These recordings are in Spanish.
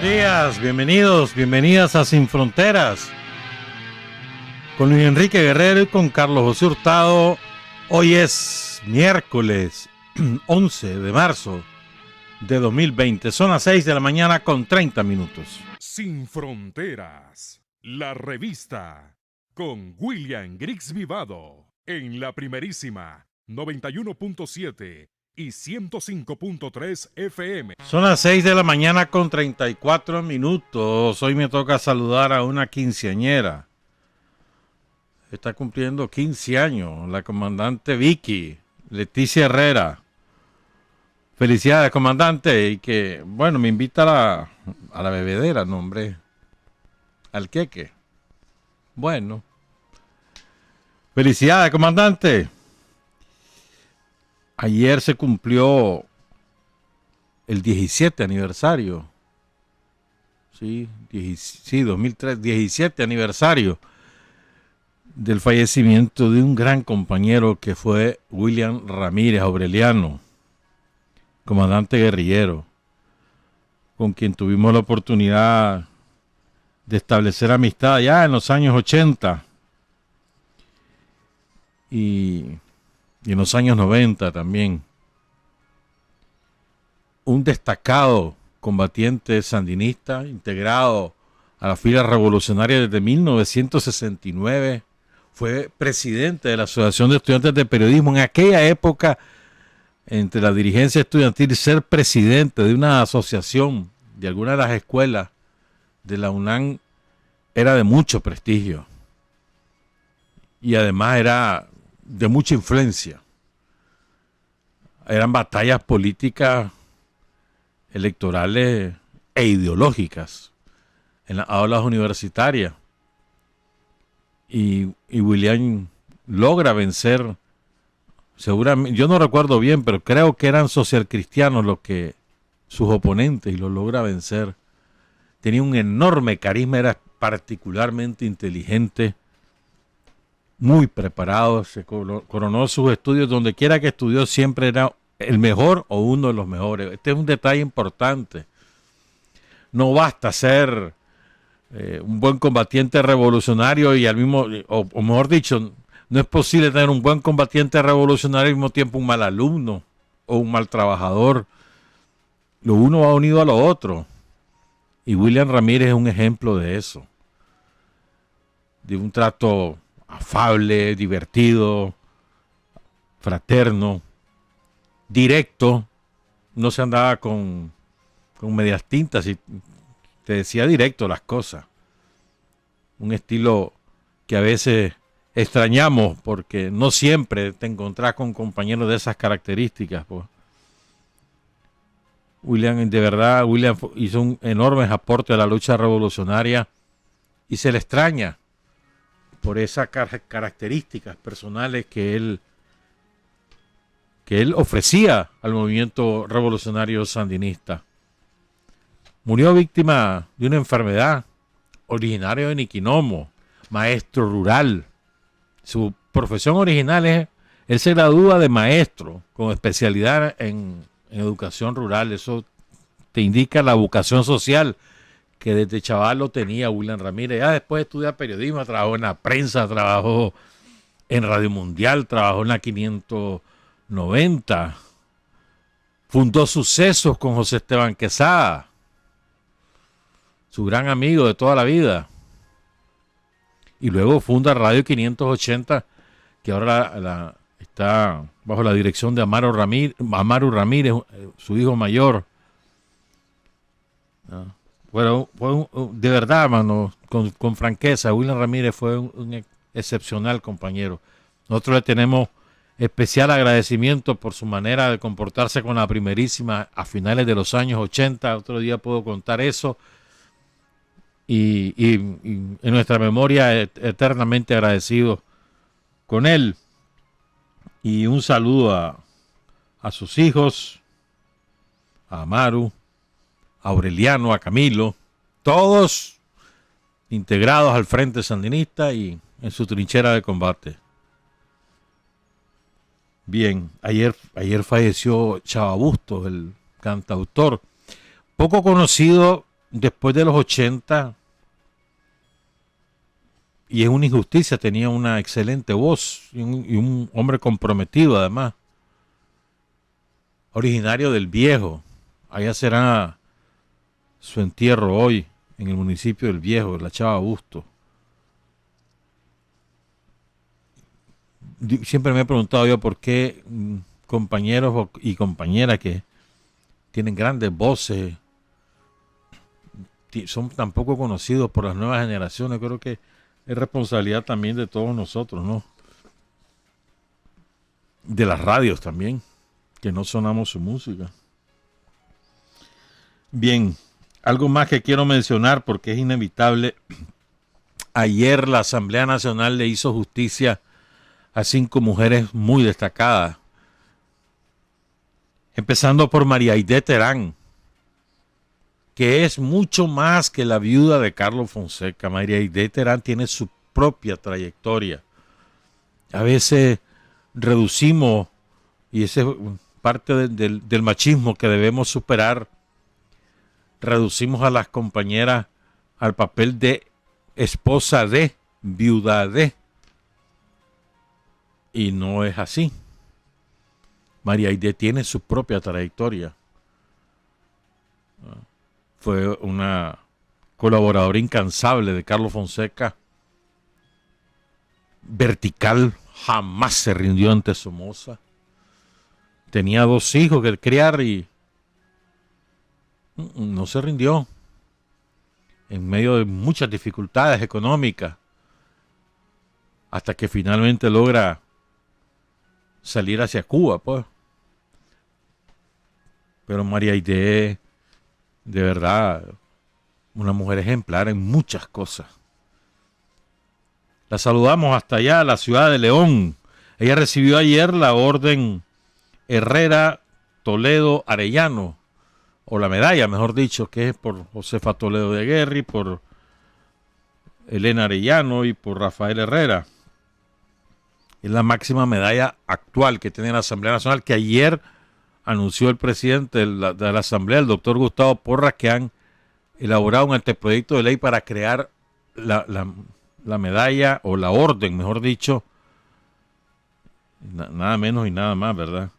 Buenos días, bienvenidos, bienvenidas a Sin Fronteras. Con Luis Enrique Guerrero y con Carlos José Hurtado. Hoy es miércoles 11 de marzo de 2020. Son las 6 de la mañana con 30 minutos. Sin Fronteras, la revista con William Griggs Vivado en la primerísima 91.7 y 105.3 FM. Son las 6 de la mañana con 34 minutos. Hoy me toca saludar a una quinceañera. Está cumpliendo 15 años, la comandante Vicky Leticia Herrera. Felicidades, comandante, y que, bueno, me invita a la bebedera, no, hombre, al queque. Bueno, felicidades, comandante. Ayer se cumplió el 17 aniversario. Sí, 2003, 17 aniversario del fallecimiento de un gran compañero que fue William Ramírez Aureliano, comandante guerrillero, con quien tuvimos la oportunidad de establecer amistad ya en los años 80 y en los años 90 también. Un destacado combatiente sandinista, integrado a la fila revolucionaria desde 1969, fue presidente de la Asociación de Estudiantes de Periodismo. En aquella época, entre la dirigencia estudiantil, ser presidente de una asociación de alguna de las escuelas de la UNAM era de mucho prestigio y además era de mucha influencia. Eran batallas políticas, electorales e ideológicas en las aulas universitarias. Y William logra vencer, seguramente, yo no recuerdo bien, pero creo que eran socialcristianos sus oponentes, y los logra vencer. Tenía un enorme carisma, era particularmente inteligente, muy preparado, se coronó sus estudios, donde quiera que estudió siempre era el mejor o uno de los mejores. Este es un detalle importante. No basta ser un buen combatiente revolucionario y al mismo, o mejor dicho, no es posible tener un buen combatiente revolucionario y al mismo tiempo un mal alumno o un mal trabajador. Lo uno va unido a lo otro. Y William Ramírez es un ejemplo de eso. De un trato afable, divertido, fraterno, directo. No se andaba con medias tintas y te decía directo las cosas. Un estilo que a veces extrañamos porque no siempre te encontrás con compañeros de esas características, pues. William hizo un enorme aporte a la lucha revolucionaria y se le extraña por esas características personales que él ofrecía al movimiento revolucionario sandinista. Murió víctima de una enfermedad, originario de Niquinomo, maestro rural. Su profesión original él se gradúa de maestro con especialidad en educación rural. Eso te indica la vocación social que desde chaval lo tenía William Ramírez. Ya después de estudiar periodismo, trabajó en la prensa, trabajó en Radio Mundial, trabajó en la 590, fundó Sucesos con José Esteban Quesada, su gran amigo de toda la vida, y luego funda Radio 580, que ahora está bajo la dirección de Amaru Ramírez, su hijo mayor. Bueno, de verdad, hermano, con franqueza, William Ramírez fue un excepcional compañero. Nosotros le tenemos especial agradecimiento por su manera de comportarse con la primerísima a finales de los años 80. Otro día puedo contar eso. Y en nuestra memoria eternamente agradecido con él. Y un saludo a sus hijos, a Amaru, a Aureliano, a Camilo, todos integrados al Frente Sandinista y en su trinchera de combate. Bien, ayer falleció Chava Bustos, el cantautor, poco conocido después de los 80, y es una injusticia, tenía una excelente voz y un hombre comprometido además, originario del Viejo. Allá será su entierro hoy, en el municipio del Viejo, la Chava Busto. Siempre me he preguntado yo por qué compañeros y compañeras que tienen grandes voces son tan poco conocidos por las nuevas generaciones. Creo que es responsabilidad también de todos nosotros, ¿no? De las radios también, que no sonamos su música. Bien, algo más que quiero mencionar porque es inevitable. Ayer la Asamblea Nacional le hizo justicia a 5 mujeres muy destacadas, empezando por María Aidé Terán, que es mucho más que la viuda de Carlos Fonseca. María Aidé Terán tiene su propia trayectoria. A veces reducimos, y ese es parte del machismo que debemos superar, reducimos a las compañeras al papel de esposa de, viuda de, y no es así. María Aidé tiene su propia trayectoria. Fue una colaboradora incansable de Carlos Fonseca, vertical, jamás se rindió ante Somoza. Tenía 2 hijos que criar y no se rindió. En medio de muchas dificultades económicas, hasta que finalmente logra salir hacia Cuba, pues. Pero María Aidé, de verdad, una mujer ejemplar en muchas cosas. La saludamos hasta allá, a la ciudad de León. Ella recibió ayer la orden Herrera Toledo Arellano, o la medalla, mejor dicho, que es por Josefa Toledo de Guerri, por Elena Arellano y por Rafael Herrera. Es la máxima medalla actual que tiene la Asamblea Nacional, que ayer anunció el presidente de la Asamblea, el doctor Gustavo Porras, que han elaborado un anteproyecto de ley para crear la medalla, o la orden, mejor dicho, nada menos y nada más, ¿verdad?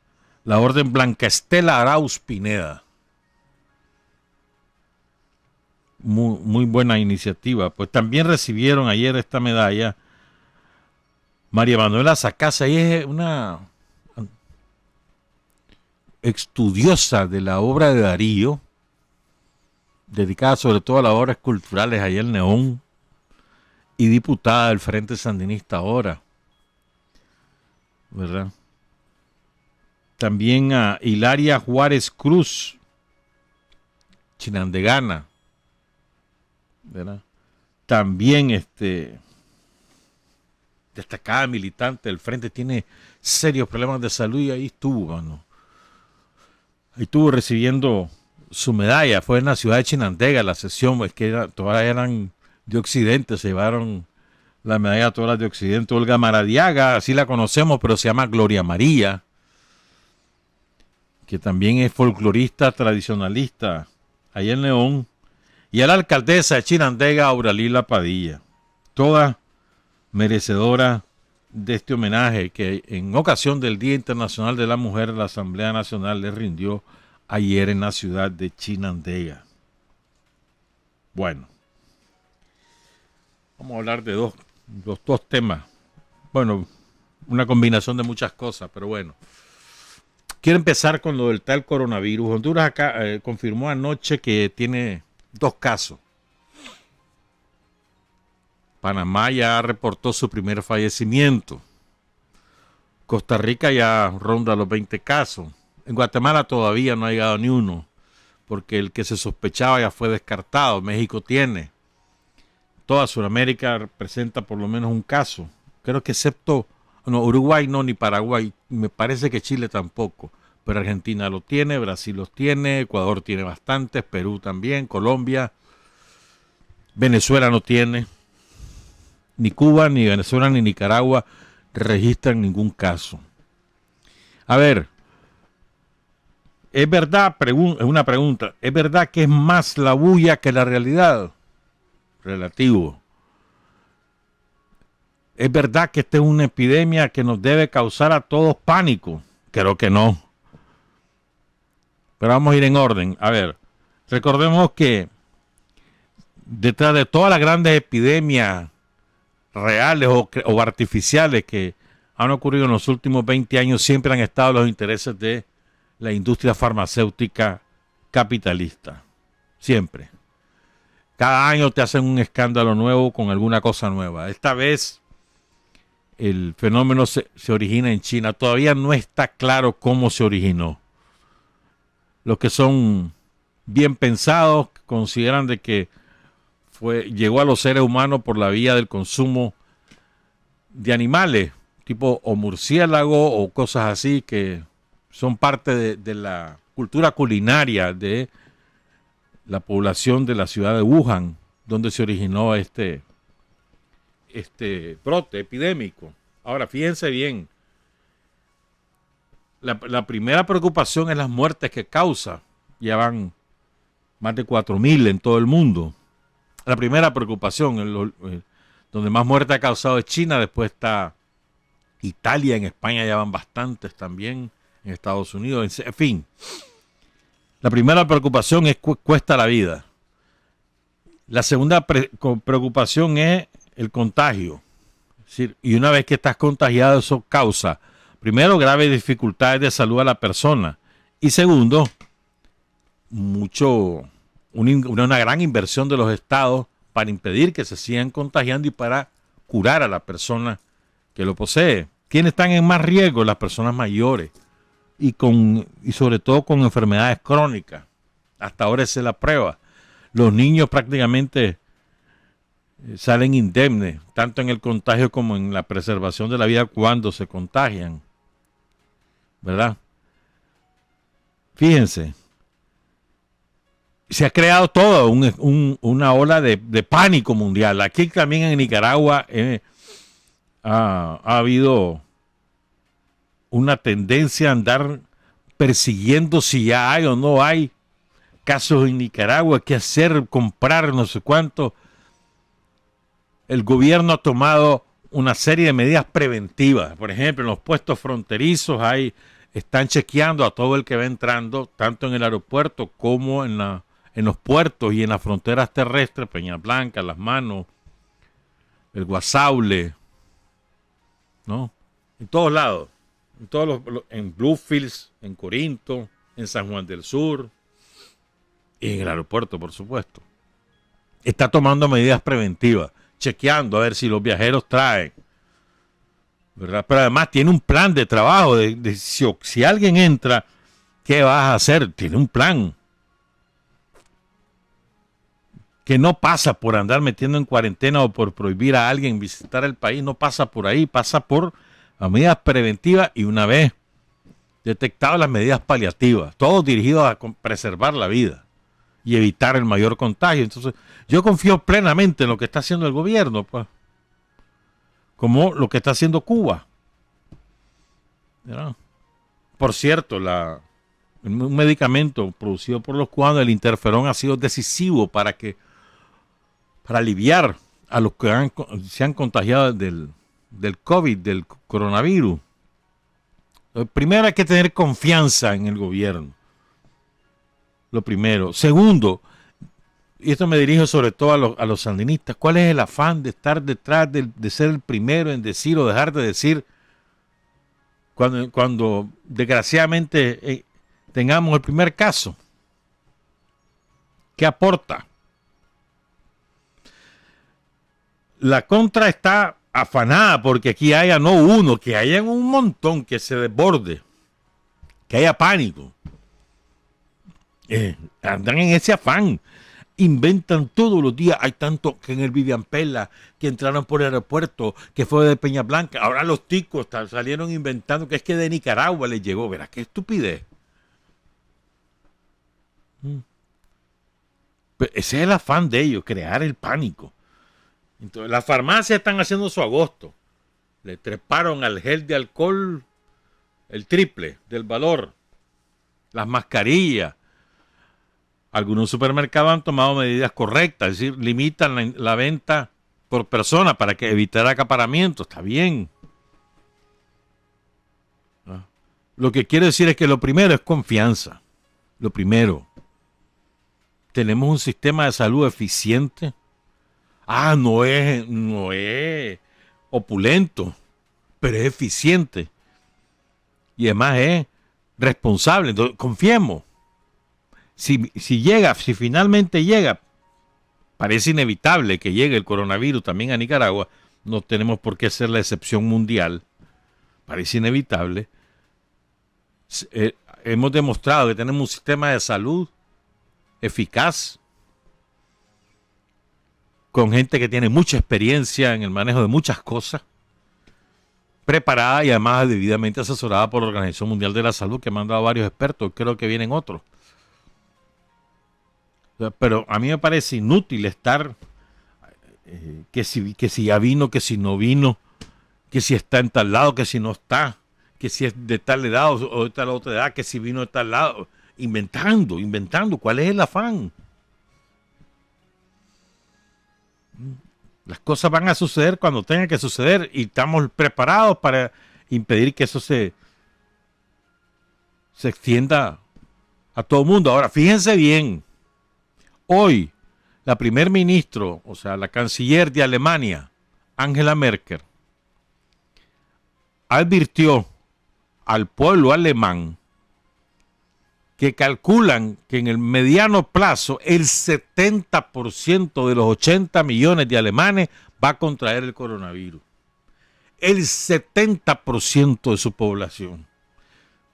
La orden Blanca Estela Arauz Pineda. Muy buena iniciativa. Pues también recibieron ayer esta medalla María Manuela Sacasa. Ella es una estudiosa de la obra de Darío, dedicada sobre todo a las obras culturales allá en León, y diputada del Frente Sandinista ahora, ¿verdad? También a Hilaria Juárez Cruz, chinandegana, ¿verdad? También destacada militante del Frente, tiene serios problemas de salud y ahí estuvo, mano. Ahí estuvo recibiendo su medalla. Fue en la ciudad de Chinandega la sesión, es que todas eran de Occidente, se llevaron la medalla todas de Occidente. Olga Maradiaga, así la conocemos, pero se llama Gloria María, que también es folclorista tradicionalista allá en León, y a la alcaldesa de Chinandega, Auralila Padilla, toda merecedora de este homenaje que en ocasión del Día Internacional de la Mujer la Asamblea Nacional le rindió ayer en la ciudad de Chinandega. Bueno, vamos a hablar de dos temas. Bueno, una combinación de muchas cosas, pero bueno. Quiero empezar con lo del tal coronavirus. Honduras acá confirmó anoche que tiene 2 casos. Panamá ya reportó su primer fallecimiento. Costa Rica ya ronda los 20 casos. En Guatemala todavía no ha llegado ni uno, porque el que se sospechaba ya fue descartado. México tiene. Toda Sudamérica presenta por lo menos un caso. Creo que excepto Uruguay no, ni Paraguay. Me parece que Chile tampoco. Pero Argentina lo tiene, Brasil los tiene, Ecuador tiene bastantes, Perú también, Colombia. Venezuela no tiene. Ni Cuba, ni Venezuela, ni Nicaragua registran ningún caso. A ver, ¿Es verdad? Es una pregunta. ¿Es verdad que es más la bulla que la realidad? Relativo. ¿Es verdad que esta es una epidemia que nos debe causar a todos pánico? Creo que no. Pero vamos a ir en orden. A ver, recordemos que detrás de todas las grandes epidemias reales o artificiales que han ocurrido en los últimos 20 años, siempre han estado los intereses de la industria farmacéutica capitalista. Siempre. Cada año te hacen un escándalo nuevo con alguna cosa nueva. Esta vez el fenómeno se origina en China. Todavía no está claro cómo se originó. Los que son bien pensados consideran de que llegó a los seres humanos por la vía del consumo de animales, tipo o murciélago o cosas así que son parte de la cultura culinaria de la población de la ciudad de Wuhan, donde se originó este brote epidémico. Ahora, fíjense bien, la primera preocupación es las muertes que causa. Ya van más de 4.000 en todo el mundo. La primera preocupación, donde más muerte ha causado es China, después está Italia, en España ya van bastantes también, en Estados Unidos, en fin. La primera preocupación es cuesta la vida. La segunda preocupación es el contagio. Es decir, y una vez que estás contagiado, eso causa, primero, graves dificultades de salud a la persona. Y segundo, una gran inversión de los estados para impedir que se sigan contagiando y para curar a la persona que lo posee. ¿Quiénes están en más riesgo? Las personas mayores y sobre todo con enfermedades crónicas. Hasta ahora esa es la prueba. Los niños prácticamente salen indemnes, tanto en el contagio como en la preservación de la vida cuando se contagian. ¿Verdad? Fíjense. Se ha creado toda una ola de pánico mundial. Aquí también en Nicaragua ha habido una tendencia a andar persiguiendo si ya hay o no hay casos en Nicaragua, qué hacer, comprar, no sé cuánto. El gobierno ha tomado una serie de medidas preventivas. Por ejemplo, en los puestos fronterizos están chequeando a todo el que va entrando, tanto en el aeropuerto como en los puertos y en las fronteras terrestres, Peña Blanca, Las Manos, el Guasaule, ¿no? En todos lados, en Bluefields, en Corinto, en San Juan del Sur y en el aeropuerto, por supuesto. Está tomando medidas preventivas, chequeando a ver si los viajeros traen, ¿verdad? Pero además tiene un plan de trabajo, si alguien entra, ¿qué vas a hacer? Tiene un plan que no pasa por andar metiendo en cuarentena o por prohibir a alguien visitar el país, no pasa por ahí, pasa por las medidas preventivas y una vez detectadas las medidas paliativas, todo dirigido a preservar la vida y evitar el mayor contagio. Entonces, yo confío plenamente en lo que está haciendo el gobierno, pues, como lo que está haciendo Cuba. ¿Verdad? Por cierto, un medicamento producido por los cubanos, el interferón, ha sido decisivo para aliviar a los que se han contagiado del COVID, del coronavirus. Primero hay que tener confianza en el gobierno. Lo primero. Segundo, y esto me dirijo sobre todo a los sandinistas, ¿cuál es el afán de estar detrás de ser el primero en decir o dejar de decir cuando desgraciadamente tengamos el primer caso? ¿Qué aporta? La contra está afanada porque aquí haya no uno, que haya un montón, que se desborde, que haya pánico. Andan en ese afán, inventan todos los días. Hay tanto que en el Vivian Pela, que entraron por el aeropuerto, que fue de Peña Blanca. Ahora los ticos salieron inventando que es que de Nicaragua les llegó. Verás qué estupidez. Pero ese es el afán de ellos, crear el pánico. Entonces, las farmacias están haciendo su agosto. Le treparon al gel de alcohol el triple del valor. las mascarillas. Algunos supermercados han tomado medidas correctas, es decir, limitan la venta por persona para que evitar acaparamiento. Está bien. Lo que quiero decir es que lo primero es confianza. Lo primero. Tenemos un sistema de salud eficiente. No es opulento, pero es eficiente. Y además es responsable. Entonces, confiemos. Si finalmente llega, parece inevitable que llegue el coronavirus también a Nicaragua. No tenemos por qué ser la excepción mundial. Parece inevitable. Hemos demostrado que tenemos un sistema de salud eficaz, con gente que tiene mucha experiencia en el manejo de muchas cosas, preparada y además debidamente asesorada por la Organización Mundial de la Salud, que ha mandado varios expertos. Creo que vienen otros. Pero a mí me parece inútil estar que si ya vino, que si no vino, que si está en tal lado, que si no está, que si es de tal edad o de tal otra edad, que si vino de tal lado, inventando. ¿Cuál es el afán? Las cosas van a suceder cuando tengan que suceder y estamos preparados para impedir que eso se extienda a todo el mundo. Ahora, fíjense bien, hoy la primer ministro, o sea, la canciller de Alemania, Angela Merkel, advirtió al pueblo alemán que calculan que en el mediano plazo el 70% de los 80 millones de alemanes va a contraer el coronavirus. El 70% de su población.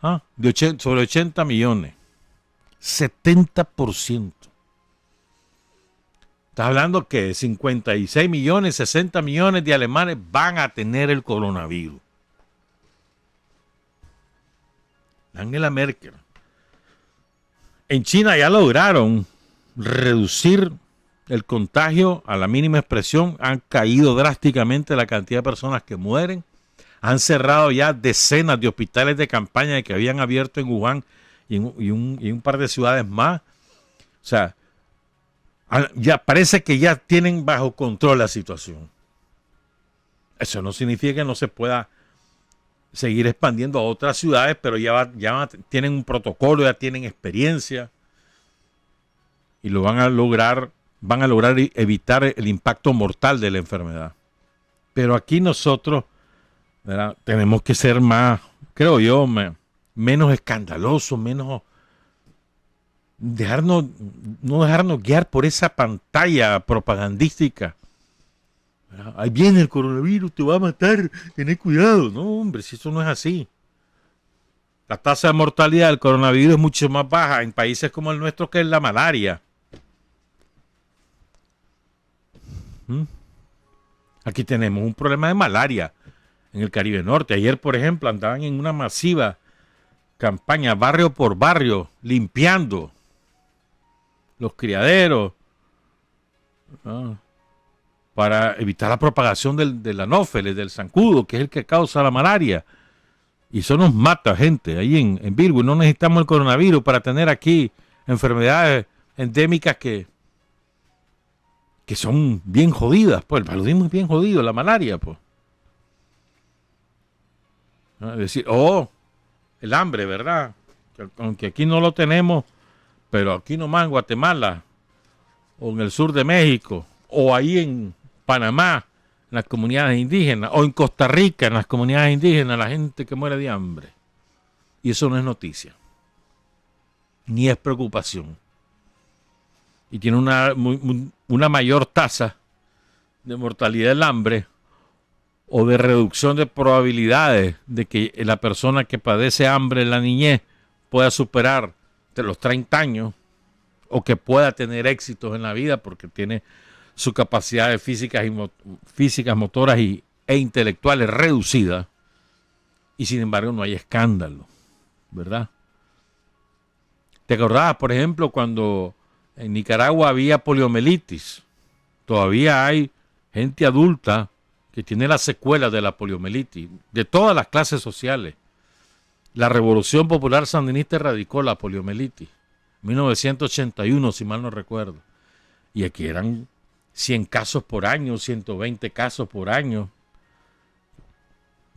Sobre 80 millones. 70%. Estás hablando que 56 millones, 60 millones de alemanes van a tener el coronavirus. Angela Merkel. En China ya lograron reducir el contagio a la mínima expresión. Han caído drásticamente la cantidad de personas que mueren. Han cerrado ya decenas de hospitales de campaña que habían abierto en Wuhan y un par de ciudades más. O sea, ya parece que ya tienen bajo control la situación. Eso no significa que no se pueda seguir expandiendo a otras ciudades, pero ya tienen un protocolo, ya tienen experiencia y lo van a lograr evitar el impacto mortal de la enfermedad. Pero aquí nosotros, ¿verdad?, tenemos que ser más, creo yo, menos escandalosos, menos no dejarnos guiar por esa pantalla propagandística. Ahí viene el coronavirus, te va a matar, tened cuidado. No, hombre, si eso no es así. La tasa de mortalidad del coronavirus es mucho más baja en países como el nuestro que es la malaria. Aquí tenemos un problema de malaria en el Caribe Norte. Ayer, por ejemplo, andaban en una masiva campaña barrio por barrio, limpiando los criaderos, para evitar la propagación del anófeles, del zancudo, que es el que causa la malaria. Y eso nos mata, gente, ahí en Virgo. No necesitamos el coronavirus para tener aquí enfermedades endémicas que son bien jodidas. Pues el paludismo es bien jodido, la malaria, pues. Es decir, el hambre, ¿verdad? Aunque aquí no lo tenemos, pero aquí nomás en Guatemala, o en el sur de México, o ahí en Panamá, en las comunidades indígenas, o en Costa Rica, en las comunidades indígenas, la gente que muere de hambre. Y eso no es noticia, ni es preocupación. Y tiene una mayor tasa de mortalidad del hambre o de reducción de probabilidades de que la persona que padece hambre en la niñez pueda superar de los 30 años o que pueda tener éxitos en la vida porque tiene sus capacidades físicas, motoras e intelectuales reducidas, y sin embargo no hay escándalo, ¿verdad? ¿Te acordabas, por ejemplo, cuando en Nicaragua había poliomielitis? Todavía hay gente adulta que tiene las secuelas de la poliomielitis, de todas las clases sociales. La Revolución Popular Sandinista erradicó la poliomielitis. 1981, si mal no recuerdo. Y aquí eran 100 casos por año, 120 casos por año.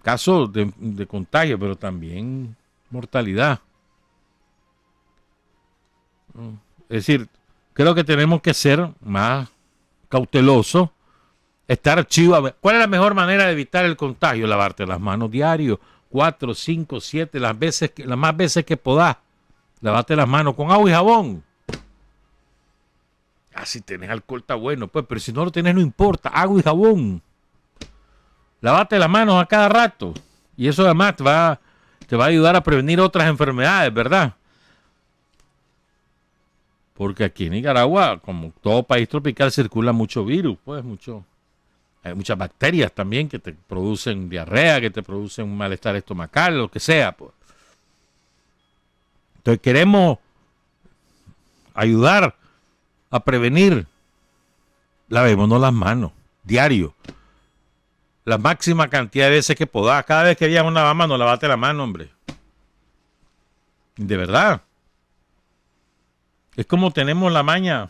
Casos de contagio, pero también mortalidad. Es decir, creo que tenemos que ser más cautelosos, estar chivo. ¿Cuál es la mejor manera de evitar el contagio? Lavarte las manos diario, 4, 5, 7, las más veces que podás. Lavate las manos con agua y jabón. Si tenés alcohol está bueno, pues, pero si no lo tenés no importa, agua y jabón. Lavate las manos a cada rato. Y eso además te va a ayudar a prevenir otras enfermedades, ¿verdad? Porque aquí en Nicaragua, como todo país tropical, circula mucho virus, pues hay muchas bacterias también que te producen diarrea, que te producen un malestar estomacal, lo que sea, pues. Entonces queremos ayudar a prevenir. Lavémonos las manos, diario. La máxima cantidad de veces que podás. Cada vez que vayas a una lavamanos, lavate la mano, hombre. De verdad. Es como tenemos la maña,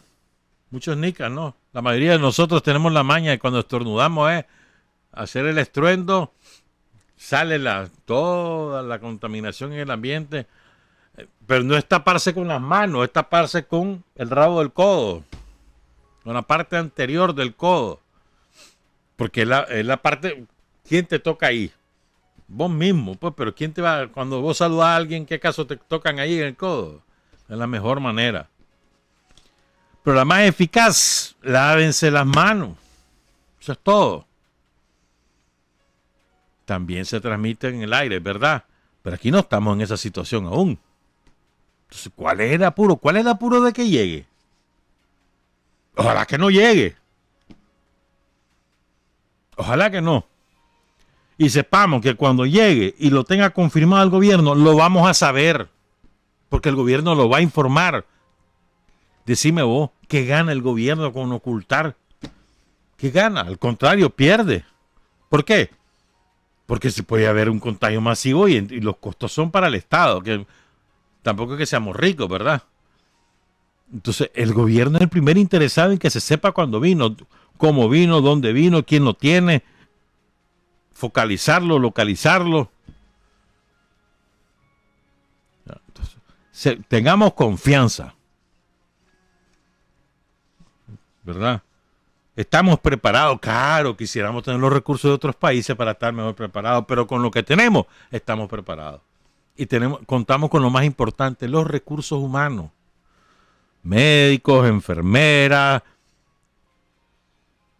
muchos nicas, ¿no? La mayoría de nosotros tenemos la maña y cuando estornudamos es hacer el estruendo, sale toda la contaminación en el ambiente, pero no es taparse con las manos, es taparse con el rabo del codo, con la parte anterior del codo, porque es la parte, ¿quién te toca ahí? Vos mismo, pues, pero ¿quién te va, cuando vos saludas a alguien, qué caso te tocan ahí en el codo? Es la mejor manera. Pero la más eficaz, lávense las manos. Eso es todo. También se transmite en el aire, ¿verdad? Pero aquí no estamos en esa situación aún. Entonces, ¿cuál es el apuro? ¿Cuál es el apuro de que llegue? Ojalá que no llegue. Ojalá que no. Y sepamos que cuando llegue y lo tenga confirmado el gobierno, lo vamos a saber. Porque el gobierno lo va a informar. Decime vos, ¿qué gana el gobierno con ocultar? ¿Qué gana? Al contrario, pierde. ¿Por qué? Porque se puede haber un contagio masivo y los costos son para el Estado, que tampoco es que seamos ricos, ¿verdad? Entonces, el gobierno es el primer interesado en que se sepa cuándo vino, cómo vino, dónde vino, quién lo tiene, focalizarlo, localizarlo. Entonces, tengamos confianza. ¿Verdad? Estamos preparados, claro, quisiéramos tener los recursos de otros países para estar mejor preparados, pero con lo que tenemos, estamos preparados. Y contamos con lo más importante, los recursos humanos. Médicos, enfermeras,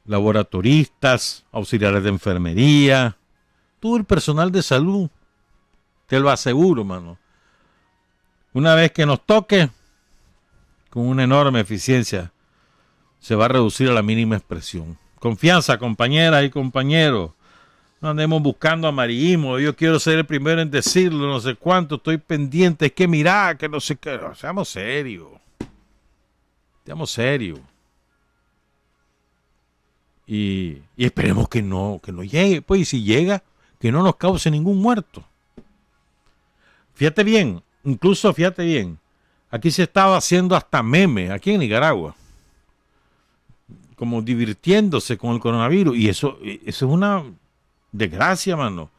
laboratoristas, auxiliares de enfermería, todo el personal de salud, te lo aseguro, mano. Una vez que nos toque, con una enorme eficiencia, se va a reducir a la mínima expresión. Confianza, compañeras y compañeros. No andemos buscando amarillismo. Yo quiero ser el primero en decirlo, no sé cuánto, estoy pendiente. Es que mirá, que no sé qué. Seamos serios. Seamos serios. Y esperemos que no llegue. Pues, y si llega, que no nos cause ningún muerto. Fíjate bien, incluso fíjate bien. Aquí se estaba haciendo hasta meme, aquí en Nicaragua. Como divirtiéndose con el coronavirus. Y eso es una desgracia, mano.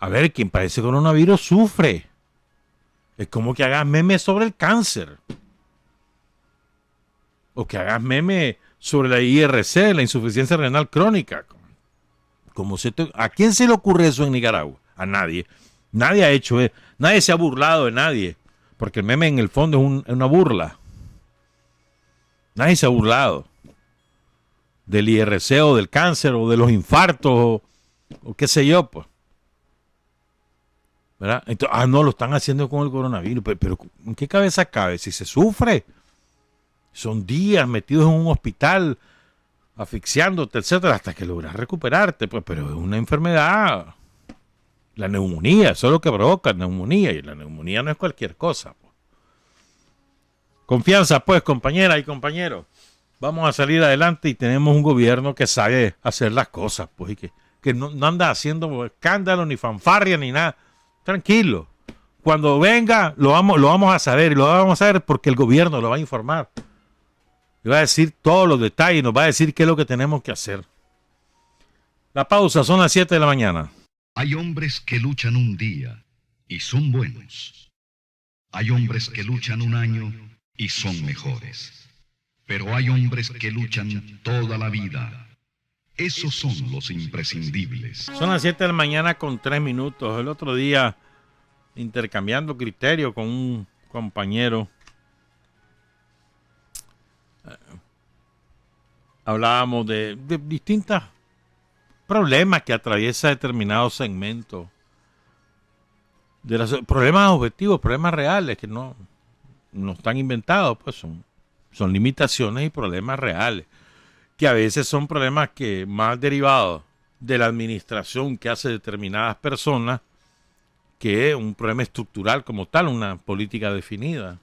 A ver, quien padece coronavirus sufre. Es como que hagas memes sobre el cáncer. O que hagas memes sobre la IRC, la insuficiencia renal crónica. ¿A quién se le ocurre eso en Nicaragua? A nadie. Nadie ha hecho eso. Nadie se ha burlado de nadie. Porque el meme en el fondo es una burla. Nadie se ha burlado del IRC o del cáncer o de los infartos o qué sé yo, pues. ¿Verdad? Entonces, no, lo están haciendo con el coronavirus. Pero ¿en qué cabeza cabe? Si se sufre, son días metidos en un hospital, asfixiándote, etcétera, hasta que logras recuperarte, pues. Pero es una enfermedad. La neumonía, eso es lo que provoca neumonía, y la neumonía no es cualquier cosa, pues. Confianza, pues, compañeras y compañeros. Vamos a salir adelante y tenemos un gobierno que sabe hacer las cosas, pues, y que no anda haciendo escándalo, ni fanfarria, ni nada. Tranquilo. cuando venga lo vamos a saber, y lo vamos a saber porque el gobierno lo va a informar. Le va a decir todos los detalles, nos va a decir qué es lo que tenemos que hacer. La pausa, son las 7 de la mañana. Hay hombres que luchan un día y son buenos. Hay hombres que luchan un año y son mejores. Pero hay hombres que luchan toda la vida. Esos son los imprescindibles. Son las 7 de la mañana con 3 minutos. El otro día, intercambiando criterio con un compañero, hablábamos de distintos problemas que atraviesa determinados segmentos. De los problemas objetivos, problemas reales que no están inventados, pues son limitaciones y problemas reales, que a veces son problemas que más derivados de la administración que hace determinadas personas que un problema estructural como tal, una política definida.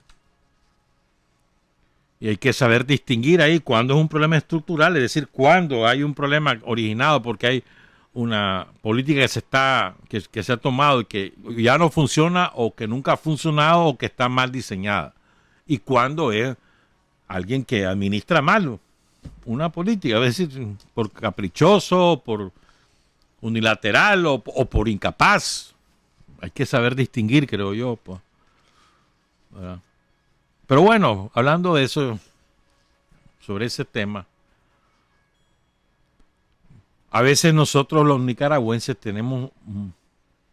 Y hay que saber distinguir ahí cuándo es un problema estructural, es decir, cuándo hay un problema originado porque hay una política que se ha tomado y que ya no funciona o que nunca ha funcionado o que está mal diseñada. Y cuándo es alguien que administra mal una política, es decir, por caprichoso, por unilateral o por incapaz. Hay que saber distinguir, creo yo. Pues. Pero bueno, hablando de eso, sobre ese tema, a veces nosotros los nicaragüenses tenemos,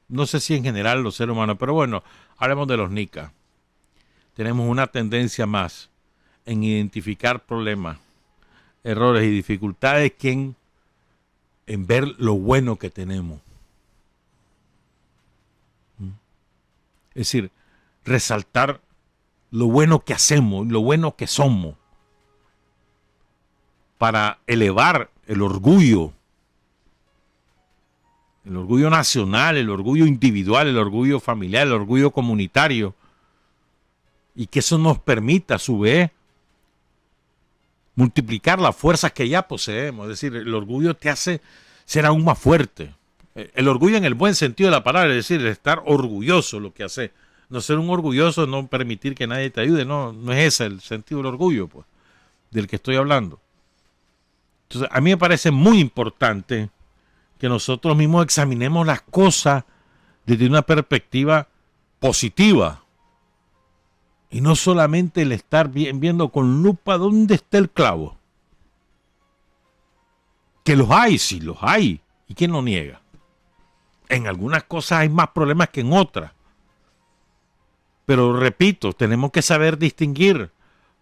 no sé si en general los seres humanos, pero bueno, hablemos de los nicas. Tenemos una tendencia más en identificar problemas, errores y dificultades que en ver lo bueno que tenemos. Es decir, resaltar lo bueno que hacemos, lo bueno que somos, para elevar el orgullo nacional, el orgullo individual, el orgullo familiar, el orgullo comunitario, y que eso nos permita a su vez multiplicar las fuerzas que ya poseemos. Es decir, el orgullo te hace ser aún más fuerte. El orgullo en el buen sentido de la palabra, es decir, estar orgulloso de lo que hace. No ser un orgulloso, no permitir que nadie te ayude, no es ese el sentido del orgullo, pues, del que estoy hablando. Entonces, a mí me parece muy importante que nosotros mismos examinemos las cosas desde una perspectiva positiva y no solamente el estar viendo con lupa dónde está el clavo. Que los hay, sí los hay, y quién lo niega. En algunas cosas hay más problemas que en otras. Pero repito, tenemos que saber distinguir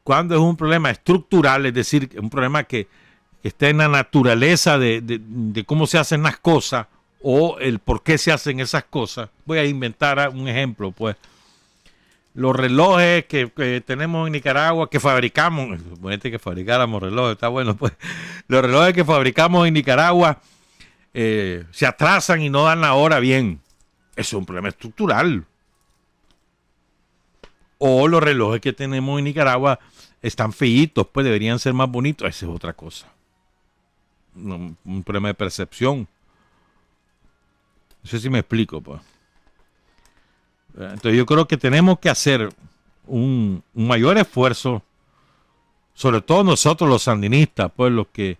cuando es un problema estructural, es decir, un problema que está en la naturaleza de cómo se hacen las cosas o el por qué se hacen esas cosas. Voy a inventar un ejemplo, pues. Los relojes que tenemos en Nicaragua, que fabricamos, suponete que fabricáramos relojes, está bueno, pues. Los relojes que fabricamos en Nicaragua se atrasan y no dan la hora bien. Eso es un problema estructural. O los relojes que tenemos en Nicaragua están feitos, pues deberían ser más bonitos. Esa es otra cosa. Un problema de percepción. No sé si me explico, pues. Entonces yo creo que tenemos que hacer un mayor esfuerzo, sobre todo nosotros los sandinistas, pues los que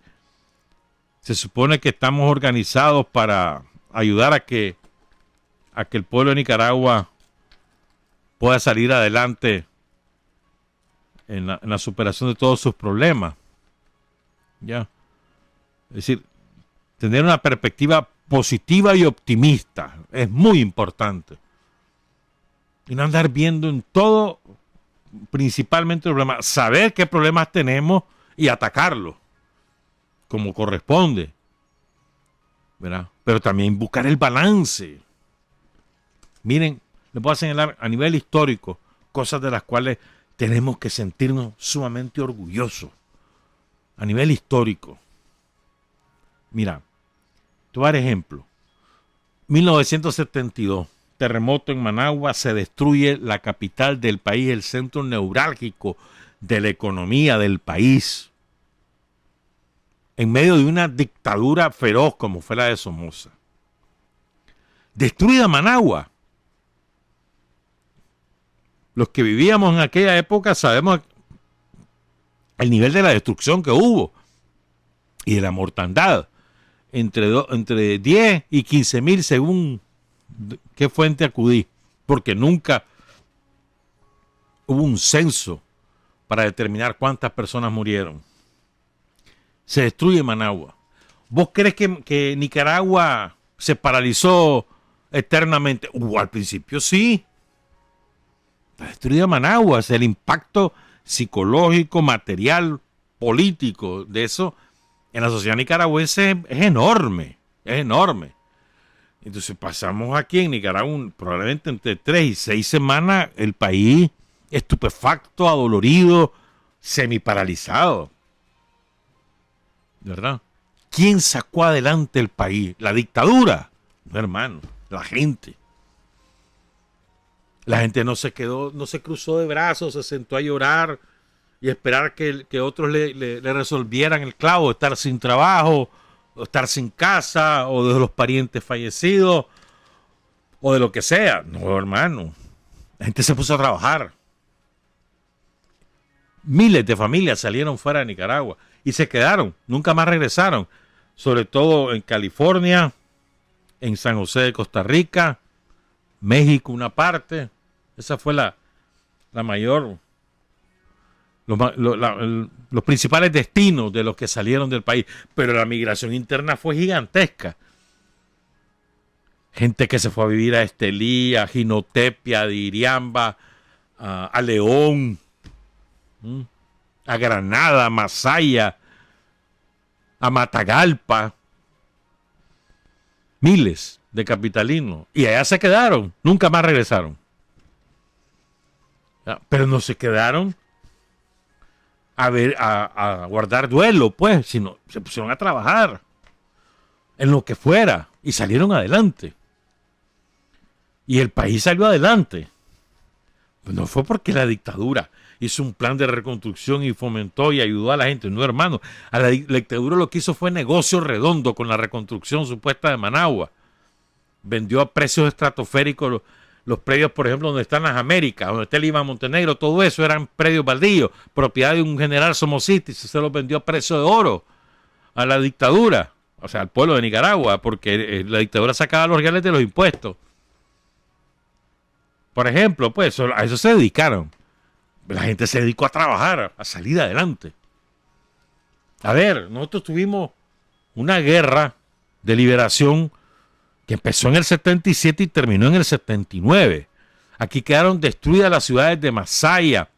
se supone que estamos organizados para ayudar a que el pueblo de Nicaragua pueda salir adelante en la superación de todos sus problemas. ¿Ya? Es decir, tener una perspectiva positiva y optimista es muy importante. Y no andar viendo en todo, principalmente el problema, saber qué problemas tenemos y atacarlos como corresponde, ¿verdad? Pero también buscar el balance. Miren, les voy a señalar a nivel histórico cosas de las cuales tenemos que sentirnos sumamente orgullosos. A nivel histórico. Mira, te voy a dar ejemplo. 1972. Terremoto en Managua, se destruye la capital del país, el centro neurálgico de la economía del país, en medio de una dictadura feroz como fue la de Somoza. Destruida Managua. Los que vivíamos en aquella época sabemos el nivel de la destrucción que hubo y de la mortandad. Entre 10 y 15 mil según qué fuente acudí, porque nunca hubo un censo para determinar cuántas personas murieron. Se destruye Managua. ¿Vos crees que Nicaragua se paralizó eternamente? Al principio sí. Está destruida Managua. Es el impacto psicológico, material, político de eso en la sociedad nicaragüense es enorme. Es enorme. Entonces pasamos aquí en Nicaragua probablemente entre 3 y 6 semanas el país estupefacto, adolorido, semiparalizado. ¿Verdad? ¿Quién sacó adelante el país? ¿La dictadura? No, hermano, la gente. La gente no se quedó, no se cruzó de brazos, se sentó a llorar y esperar que otros le resolvieran el clavo, estar sin trabajo, o estar sin casa, o de los parientes fallecidos, o de lo que sea. No, hermano. La gente se puso a trabajar. Miles de familias salieron fuera de Nicaragua y se quedaron, nunca más regresaron. Sobre todo en California, en San José de Costa Rica, México una parte. Esa fue la mayor, los principales destinos de los que salieron del país. Pero la migración interna fue gigantesca. Gente que se fue a vivir a Estelí, a Jinotepia, a Diriamba, a León, a Granada, a Masaya, a Matagalpa. Miles de capitalinos. Y allá se quedaron, nunca más regresaron. Pero no se quedaron a guardar duelo, pues, sino se pusieron a trabajar en lo que fuera y salieron adelante. Y el país salió adelante. Pues no fue porque la dictadura hizo un plan de reconstrucción y fomentó y ayudó a la gente. No, hermano. A la dictadura lo que hizo fue negocio redondo con la reconstrucción supuesta de Managua. Vendió a precios estratosféricos los predios, por ejemplo, donde están las Américas, donde está el Iván Montenegro, todo eso eran predios baldíos, propiedad de un general Somocista, y se los vendió a precio de oro a la dictadura, o sea, al pueblo de Nicaragua, porque la dictadura sacaba los reales de los impuestos. Por ejemplo, pues a eso se dedicaron. La gente se dedicó a trabajar, a salir adelante. A ver, nosotros tuvimos una guerra de liberación que empezó en el 77 y terminó en el 79. Aquí quedaron destruidas las ciudades de Masaya,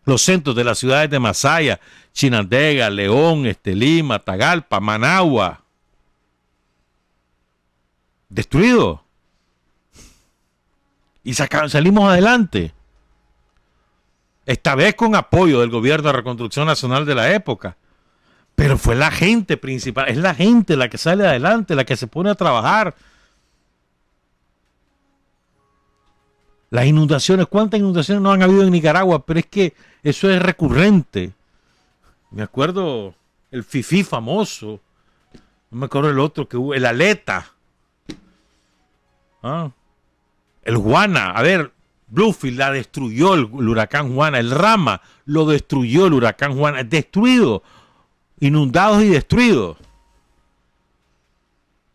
los centros de las ciudades de Masaya, Chinandega, León, Estelí, Matagalpa, Managua. Destruido. Y salimos adelante. Esta vez con apoyo del gobierno de reconstrucción nacional de la época. Pero fue la gente principal, es la gente la que sale adelante, la que se pone a trabajar. Las inundaciones, ¿cuántas inundaciones no han habido en Nicaragua? Pero es que eso es recurrente. Me acuerdo el Fifí famoso. No me acuerdo el otro que hubo, el Aleta. El Juana. A ver, Bluefield la destruyó el huracán Juana. El Rama lo destruyó el huracán Juana. Destruido. Inundados y destruidos.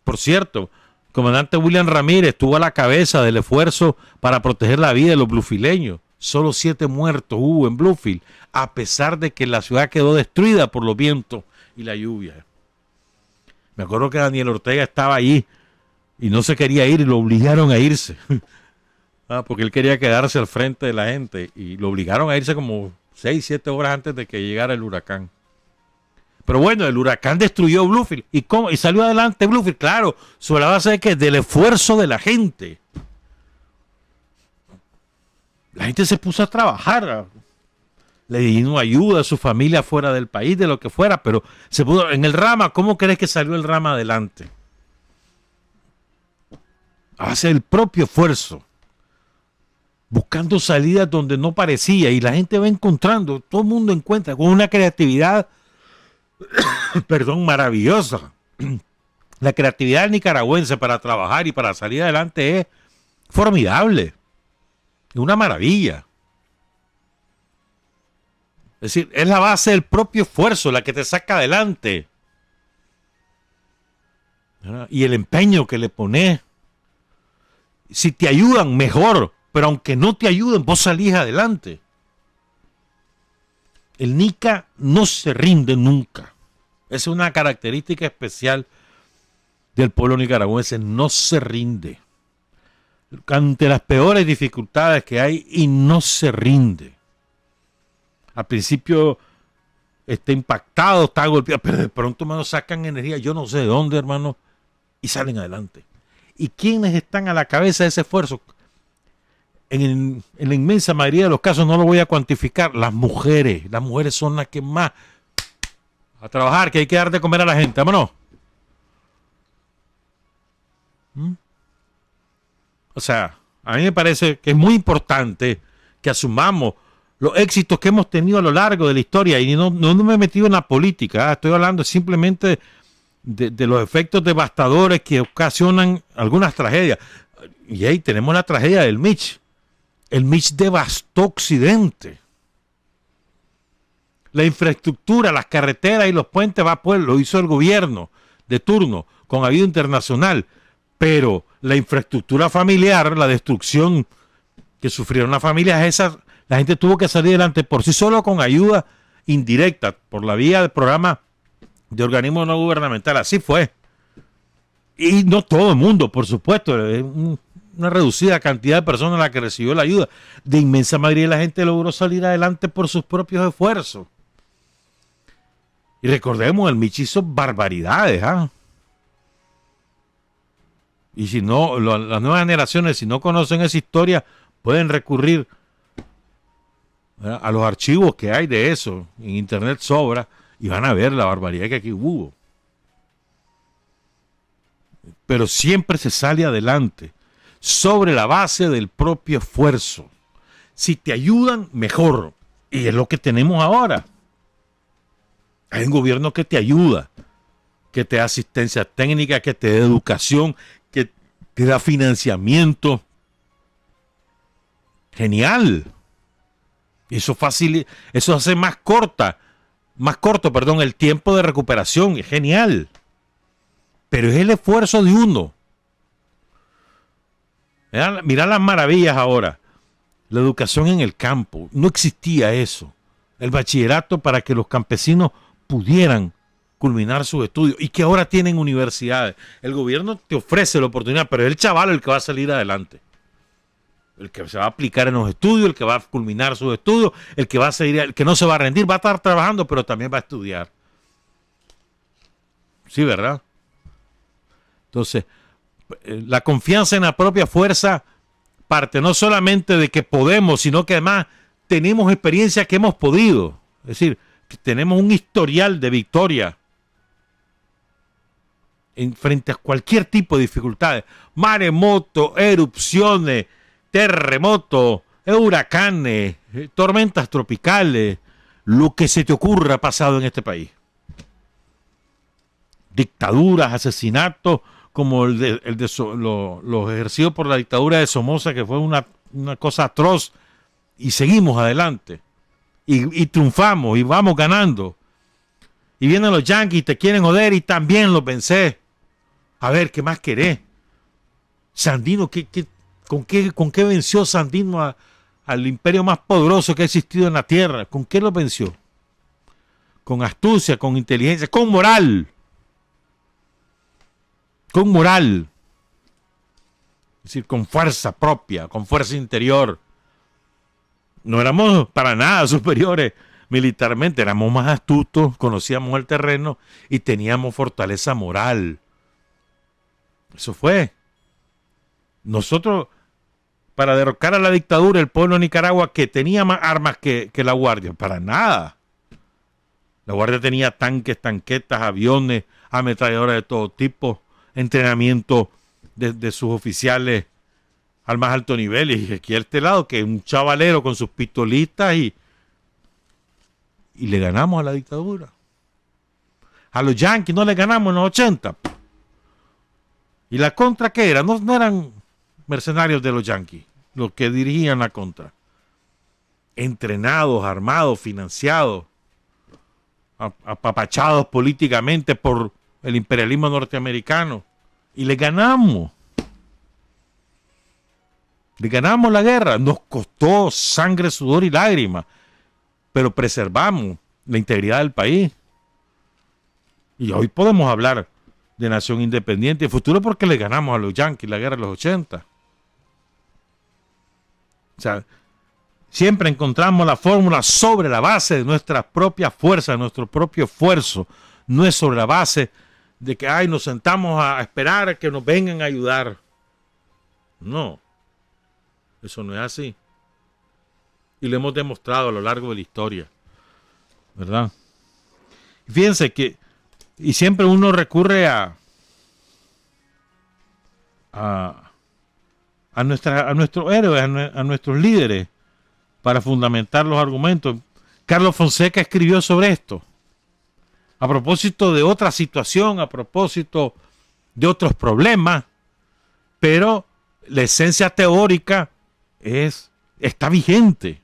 Por cierto, el comandante William Ramírez estuvo a la cabeza del esfuerzo para proteger la vida de los bluefileños. Solo 7 muertos hubo en Bluefield, a pesar de que la ciudad quedó destruida por los vientos y la lluvia. Me acuerdo que Daniel Ortega estaba allí y no se quería ir y lo obligaron a irse. Porque él quería quedarse al frente de la gente y lo obligaron a irse como 6, 7 horas antes de que llegara el huracán. Pero bueno, el huracán destruyó Bluefield. ¿Y cómo? ¿Y salió adelante Bluefield? Claro, sobre la base de que del esfuerzo de la gente. La gente se puso a trabajar. Le dieron ayuda a su familia fuera del país, de lo que fuera, pero se pudo. En el Rama, ¿cómo crees que salió el Rama adelante? A base del propio esfuerzo. Buscando salidas donde no parecía. Y la gente va encontrando, todo el mundo encuentra con una creatividad maravillosa. La creatividad nicaragüense para trabajar y para salir adelante es formidable. Es una maravilla. Es decir, es la base del propio esfuerzo la que te saca adelante. ¿Verdad? Y el empeño que le pones. Si te ayudan, mejor. Pero aunque no te ayuden, vos salís adelante. El Nica no se rinde nunca. Es una característica especial del pueblo nicaragüense. No se rinde. Ante las peores dificultades que hay y no se rinde. Al principio está impactado, está golpeado, pero de pronto, hermano, sacan energía, yo no sé de dónde, hermano, y salen adelante. ¿Y quiénes están a la cabeza de ese esfuerzo? En la inmensa mayoría de los casos, no lo voy a cuantificar, las mujeres son las que más a trabajar, que hay que dar de comer a la gente, vámonos. O sea, a mí me parece que es muy importante que asumamos los éxitos que hemos tenido a lo largo de la historia, y no me he metido en la política, estoy hablando simplemente de los efectos devastadores que ocasionan algunas tragedias. Y ahí tenemos la tragedia del Mitch. El Mitch devastó Occidente. La infraestructura, las carreteras y los puentes lo hizo el gobierno de turno, con ayuda internacional. Pero la infraestructura familiar, la destrucción que sufrieron las familias esas, la gente tuvo que salir adelante por sí solo con ayuda indirecta, por la vía del programa de organismo no gubernamental. Así fue. Y no todo el mundo, por supuesto. Es una reducida cantidad de personas la que recibió la ayuda. De inmensa mayoría de la gente logró salir adelante por sus propios esfuerzos. Y recordemos, el Mitch hizo barbaridades. Y si no, las nuevas generaciones, si no conocen esa historia, pueden recurrir a los archivos que hay de eso. En internet sobra y van a ver la barbaridad que aquí hubo. Pero siempre se sale adelante sobre la base del propio esfuerzo. Si te ayudan, mejor. Y es lo que tenemos ahora. Hay un gobierno que te ayuda, que te da asistencia técnica, que te da educación, que te da financiamiento. Genial. Eso hace más corto, el tiempo de recuperación. Es genial. Pero es el esfuerzo de uno. Mirá las maravillas ahora. La educación en el campo. No existía eso. El bachillerato para que los campesinos pudieran culminar sus estudios y que ahora tienen universidades. El gobierno te ofrece la oportunidad, pero es el chaval el que va a salir adelante. El que se va a aplicar en los estudios, el que va a culminar sus estudios, el que va a seguir, el que no se va a rendir, va a estar trabajando, pero también va a estudiar. Sí, ¿verdad? Entonces, la confianza en la propia fuerza parte no solamente de que podemos, sino que además tenemos experiencia que hemos podido. Es decir, que tenemos un historial de victoria frente a cualquier tipo de dificultades. Maremotos, erupciones, terremotos, huracanes, tormentas tropicales, lo que se te ocurra ha pasado en este país. Dictaduras, asesinatos, como los ejercidos por la dictadura de Somoza, que fue una cosa atroz, y seguimos adelante, y triunfamos, y vamos ganando, y vienen los yanquis, te quieren joder, y también los vencés. A ver, ¿qué más querés? Sandino, ¿con qué venció Sandino al imperio más poderoso que ha existido en la tierra? ¿Con qué lo venció? Con astucia, con inteligencia, con moral. Con moral. Es decir, con fuerza propia, con fuerza interior. No éramos para nada superiores militarmente, éramos más astutos, conocíamos el terreno y teníamos fortaleza moral. Eso fue. Nosotros, para derrocar a la dictadura, el pueblo de Nicaragua, que tenía más armas que la Guardia, para nada. La Guardia tenía tanques, tanquetas, aviones, ametralladoras de todo tipo, entrenamiento de sus oficiales al más alto nivel. Y aquí a este lado, que un chavalero con sus pistolitas y le ganamos a la dictadura. A los yanquis no le ganamos en los 80. ¿Y la contra qué era? No eran mercenarios de los yanquis los que dirigían la contra. entrenados, armados, financiados, apapachados políticamente por el imperialismo norteamericano. Y le ganamos. Le ganamos la guerra. Nos costó sangre, sudor y lágrimas, pero preservamos la integridad del país. Y hoy podemos hablar de nación independiente y futuro porque le ganamos a los yanquis la guerra de los 80. O sea, siempre encontramos la fórmula sobre la base de nuestras propias fuerzas, nuestro propio esfuerzo. No es sobre la base de que nos sentamos a esperar a que nos vengan a ayudar. No, eso no es así. Y lo hemos demostrado a lo largo de la historia, ¿verdad? Y fíjense que, y siempre uno recurre a nuestros héroes, a nuestros líderes, para fundamentar los argumentos. Carlos Fonseca escribió sobre esto, a propósito de otra situación, a propósito de otros problemas, pero la esencia teórica está vigente.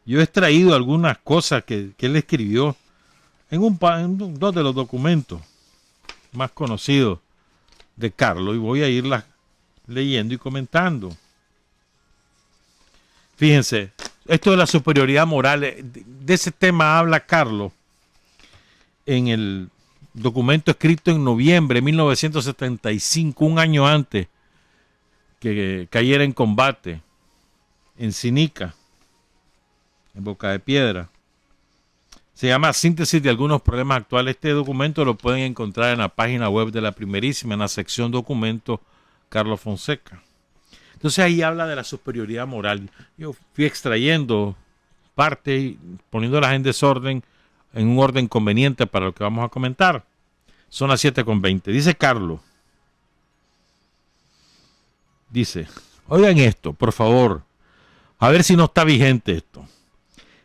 Yo he extraído algunas cosas que él escribió en dos de los documentos más conocidos de Carlos, y voy a irlas leyendo y comentando. Fíjense, esto de la superioridad moral, de ese tema habla Carlos en el documento escrito en noviembre de 1975, un año antes que cayera en combate en Sinica, en Boca de Piedra. Se llama Síntesis de algunos problemas actuales. Este documento lo pueden encontrar en la página web de La Primerísima, en la sección Documentos Carlos Fonseca. Entonces ahí habla de la superioridad moral. Yo fui extrayendo parte y poniéndolas en desorden, en un orden conveniente para lo que vamos a comentar. Son las 7:20. Dice Carlos. Dice, oigan esto, por favor, a ver si no está vigente esto.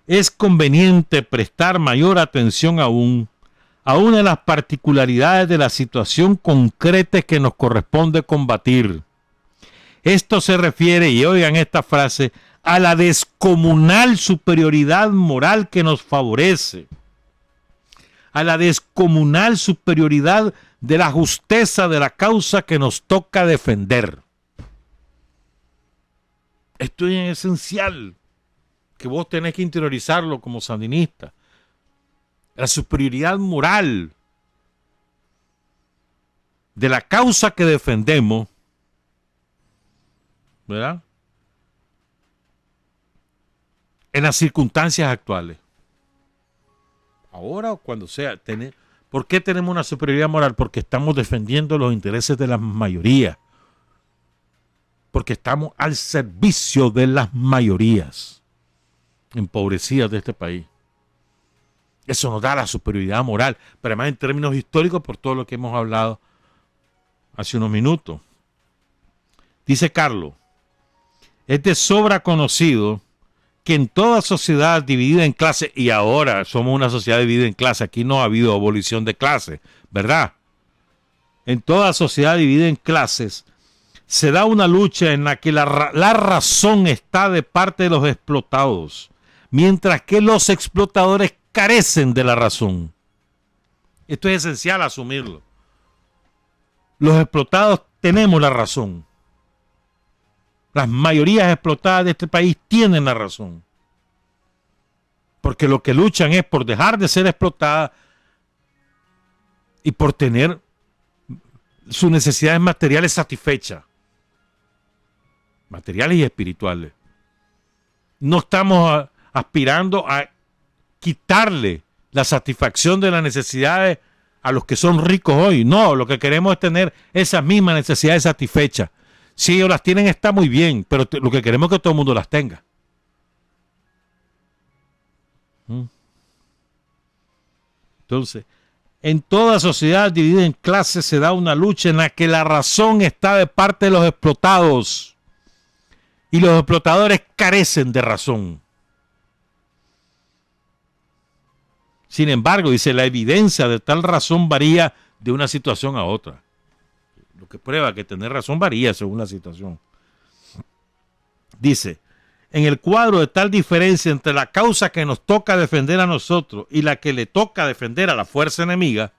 Es conveniente prestar mayor atención aún a una de las particularidades de la situación concreta que nos corresponde combatir. Esto se refiere, y oigan esta frase, a la descomunal superioridad moral que nos favorece, a la descomunal superioridad de la justeza de la causa que nos toca defender. Esto es esencial, que vos tenés que interiorizarlo como sandinista. La superioridad moral de la causa que defendemos, ¿verdad?, en las circunstancias actuales. Ahora o cuando sea. ¿Por qué tenemos una superioridad moral? Porque estamos defendiendo los intereses de la mayoría. Porque estamos al servicio de las mayorías empobrecidas de este país. Eso nos da la superioridad moral, pero además en términos históricos por todo lo que hemos hablado hace unos minutos. Dice Carlos, es de sobra conocido que en toda sociedad dividida en clases, y ahora somos una sociedad dividida en clases, aquí no ha habido abolición de clases, ¿verdad? En toda sociedad dividida en clases, se da una lucha en la que la razón está de parte de los explotados, mientras que los explotadores carecen de la razón. Esto es esencial asumirlo. Los explotados tenemos la razón. Las mayorías explotadas de este país tienen la razón. Porque lo que luchan es por dejar de ser explotadas y por tener sus necesidades materiales satisfechas. Materiales y espirituales. No estamos aspirando a quitarle la satisfacción de las necesidades a los que son ricos hoy. No, lo que queremos es tener esas mismas necesidades satisfechas. Si ellos las tienen está muy bien, pero lo que queremos es que todo el mundo las tenga. Entonces, en toda sociedad dividida en clases se da una lucha en la que la razón está de parte de los explotados y los explotadores carecen de razón. Sin embargo, dice, la evidencia de tal razón varía de una situación a otra. Lo que prueba que tener razón varía según la situación. Dice, en el cuadro de tal diferencia entre la causa que nos toca defender a nosotros y la que le toca defender a la fuerza enemiga,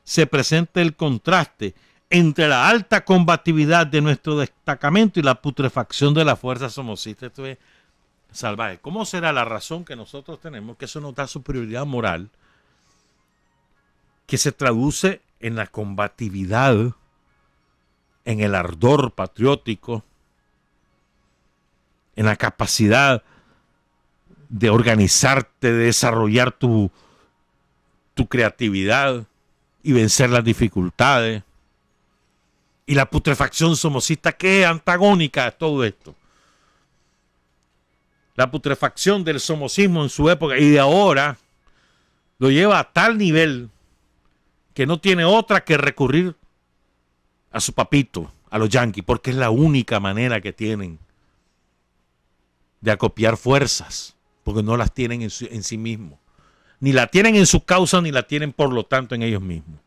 se presenta el contraste entre la alta combatividad de nuestro destacamento y la putrefacción de la fuerza somocista. Esto es salvaje. ¿Cómo será la razón que nosotros tenemos que eso nos da superioridad moral, que se traduce en la combatividad, en el ardor patriótico, en la capacidad de organizarte, de desarrollar tu creatividad y vencer las dificultades? Y la putrefacción somocista, que es antagónica a todo esto. La putrefacción del somocismo en su época y de ahora lo lleva a tal nivel que no tiene otra que recurrir a su papito, a los yanquis, porque es la única manera que tienen de acopiar fuerzas, porque no las tienen en sí mismos. Ni la tienen en su causa, ni la tienen por lo tanto en ellos mismos.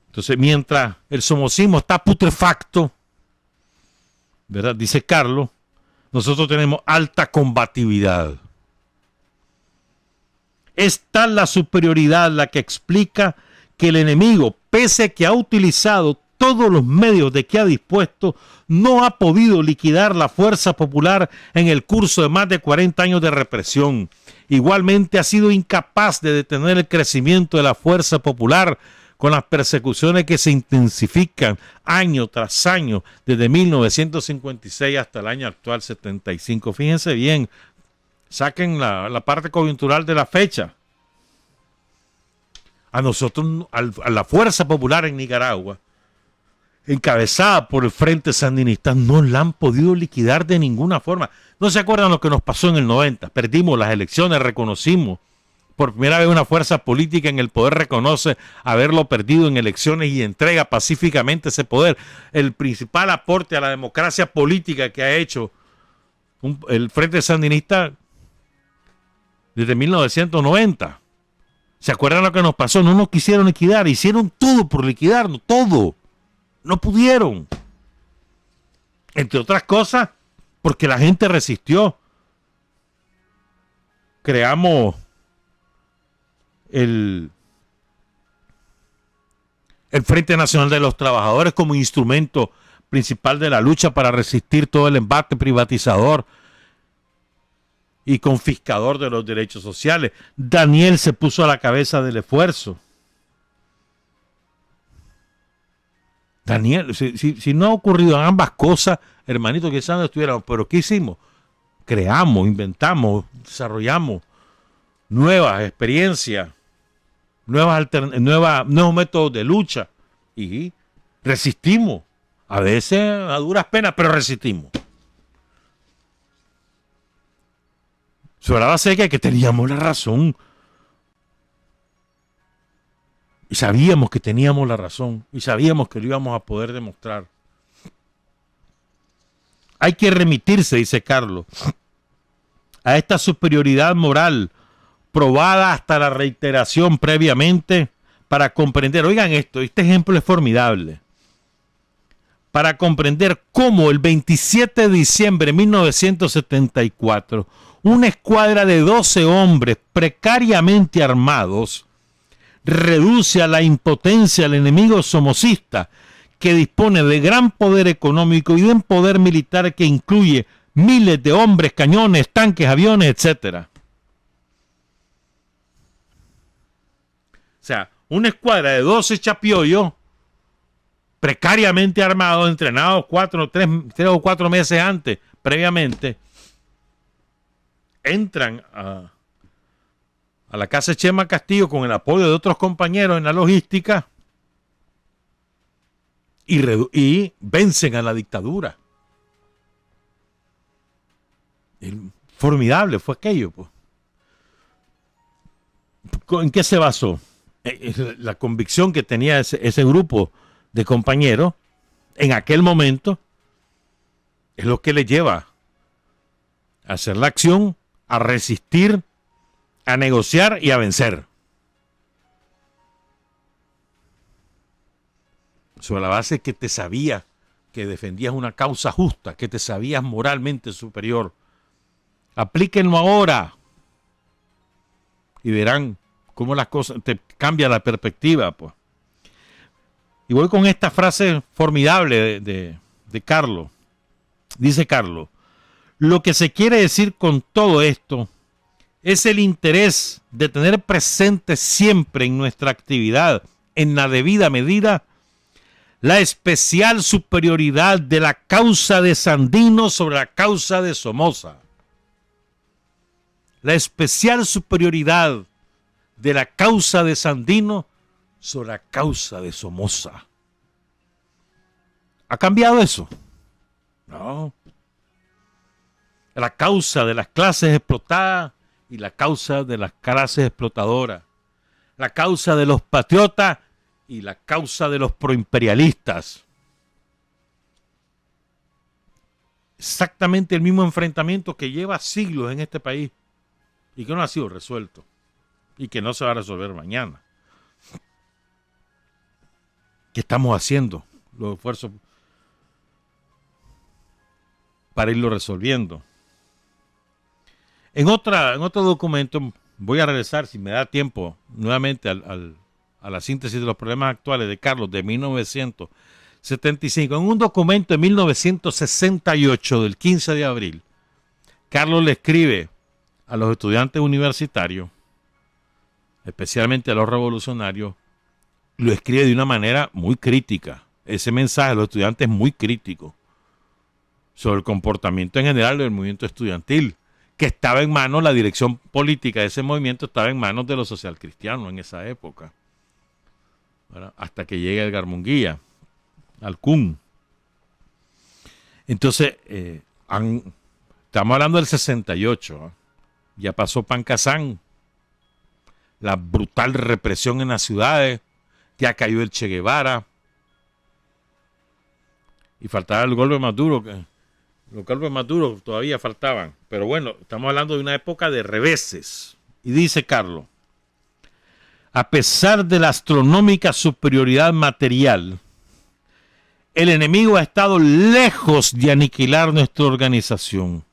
Entonces, mientras el somocismo está putrefacto, ¿verdad?, dice Carlos, nosotros tenemos alta combatividad. Es tal la superioridad la que explica que el enemigo, pese a que ha utilizado todos los medios de que ha dispuesto, no ha podido liquidar la fuerza popular en el curso de más de 40 años de represión. Igualmente ha sido incapaz de detener el crecimiento de la fuerza popular con las persecuciones que se intensifican año tras año desde 1956 hasta el año actual 75. Fíjense bien, saquen la parte coyuntural de la fecha. A nosotros, a la fuerza popular en Nicaragua, encabezada por el Frente Sandinista, no la han podido liquidar de ninguna forma. ¿No se acuerdan lo que nos pasó en el 90? Perdimos las elecciones, reconocimos. Por primera vez una fuerza política en el poder reconoce haberlo perdido en elecciones y entrega pacíficamente ese poder. El principal aporte a la democracia política que ha hecho el Frente Sandinista desde 1990. ¿Se acuerdan lo que nos pasó? No nos quisieron liquidar, hicieron todo por liquidarnos, todo. No pudieron. Entre otras cosas, porque la gente resistió. Creamos el Frente Nacional de los Trabajadores como instrumento principal de la lucha para resistir todo el embate privatizador y confiscador de los derechos sociales. Daniel se puso a la cabeza del esfuerzo. Daniel, si no ha ocurrido ambas cosas, hermanito, quizás no estuviéramos, pero ¿qué hicimos? Creamos, inventamos, desarrollamos nuevas experiencias, nuevos métodos de lucha y resistimos, a veces a duras penas, pero resistimos. Sobre la base de que teníamos la razón y sabíamos que teníamos la razón y sabíamos que lo íbamos a poder demostrar. Hay que remitirse, dice Carlos, a esta superioridad moral probada hasta la reiteración previamente para comprender, oigan esto, este ejemplo es formidable, para comprender cómo el 27 de diciembre de 1974 una escuadra de 12 hombres precariamente armados reduce a la impotencia al enemigo somocista, que dispone de gran poder económico y de un poder militar que incluye miles de hombres, cañones, tanques, aviones, etcétera. O sea, una escuadra de 12 chapiollos precariamente armados, entrenados 3 o 4 meses antes, previamente, entran a la casa de Chema Castillo con el apoyo de otros compañeros en la logística y vencen a la dictadura. Formidable fue aquello, pues. ¿En qué se basó? La convicción que tenía ese grupo de compañeros en aquel momento es lo que le lleva a hacer la acción, a resistir, a negociar y a vencer. Sobre la base que te sabía que defendías una causa justa, que te sabías moralmente superior. Aplíquenlo ahora y verán cómo las cosas te cambia la perspectiva, pues. Y voy con esta frase formidable de Carlos. Dice Carlos: lo que se quiere decir con todo esto es el interés de tener presente siempre en nuestra actividad, en la debida medida, la especial superioridad de la causa de Sandino sobre la causa de Somoza. La especial superioridad de la causa de Sandino sobre la causa de Somoza. ¿Ha cambiado eso? No. La causa de las clases explotadas y la causa de las clases explotadoras. La causa de los patriotas y la causa de los proimperialistas. Exactamente el mismo enfrentamiento que lleva siglos en este país y que no ha sido resuelto y que no se va a resolver mañana. ¿Qué estamos haciendo? Los esfuerzos para irlo resolviendo. En otro documento, voy a regresar, si me da tiempo, nuevamente a la síntesis de los problemas actuales de Carlos de 1975. En un documento de 1968, del 15 de abril, Carlos le escribe a los estudiantes universitarios, especialmente a los revolucionarios, lo escribe de una manera muy crítica. Ese mensaje a los estudiantes es muy crítico sobre el comportamiento en general del movimiento estudiantil, que estaba en manos, la dirección política de ese movimiento estaba en manos de los socialcristianos en esa época, ¿verdad? Hasta que llega Edgar Munguía al CUN. Entonces, estamos hablando del 68, ¿eh? Ya pasó Pancasán, la brutal represión en las ciudades, ya cayó el Che Guevara, y faltaba el golpe más duro. Los golpes más duros todavía faltaban. Pero bueno, estamos hablando de una época de reveses. Y dice Carlos: a pesar de la astronómica superioridad material, el enemigo ha estado lejos de aniquilar nuestra organización.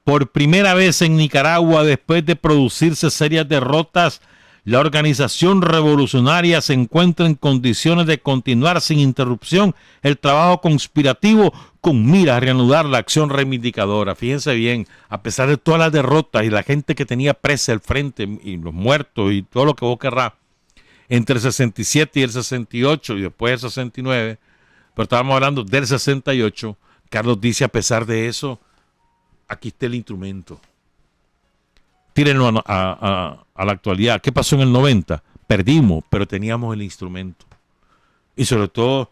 Por primera vez en Nicaragua, después de producirse serias derrotas, la organización revolucionaria se encuentra en condiciones de continuar sin interrupción el trabajo conspirativo con mira a reanudar la acción reivindicadora. Fíjense bien, a pesar de todas las derrotas y la gente que tenía presa al frente y los muertos y todo lo que vos querrás, entre el 67 y el 68 y después el 69, pero estábamos hablando del 68, Carlos dice: a pesar de eso, aquí está el instrumento. Tírenlo a la actualidad. ¿Qué pasó en el 90? Perdimos, pero teníamos el instrumento. Y sobre todo,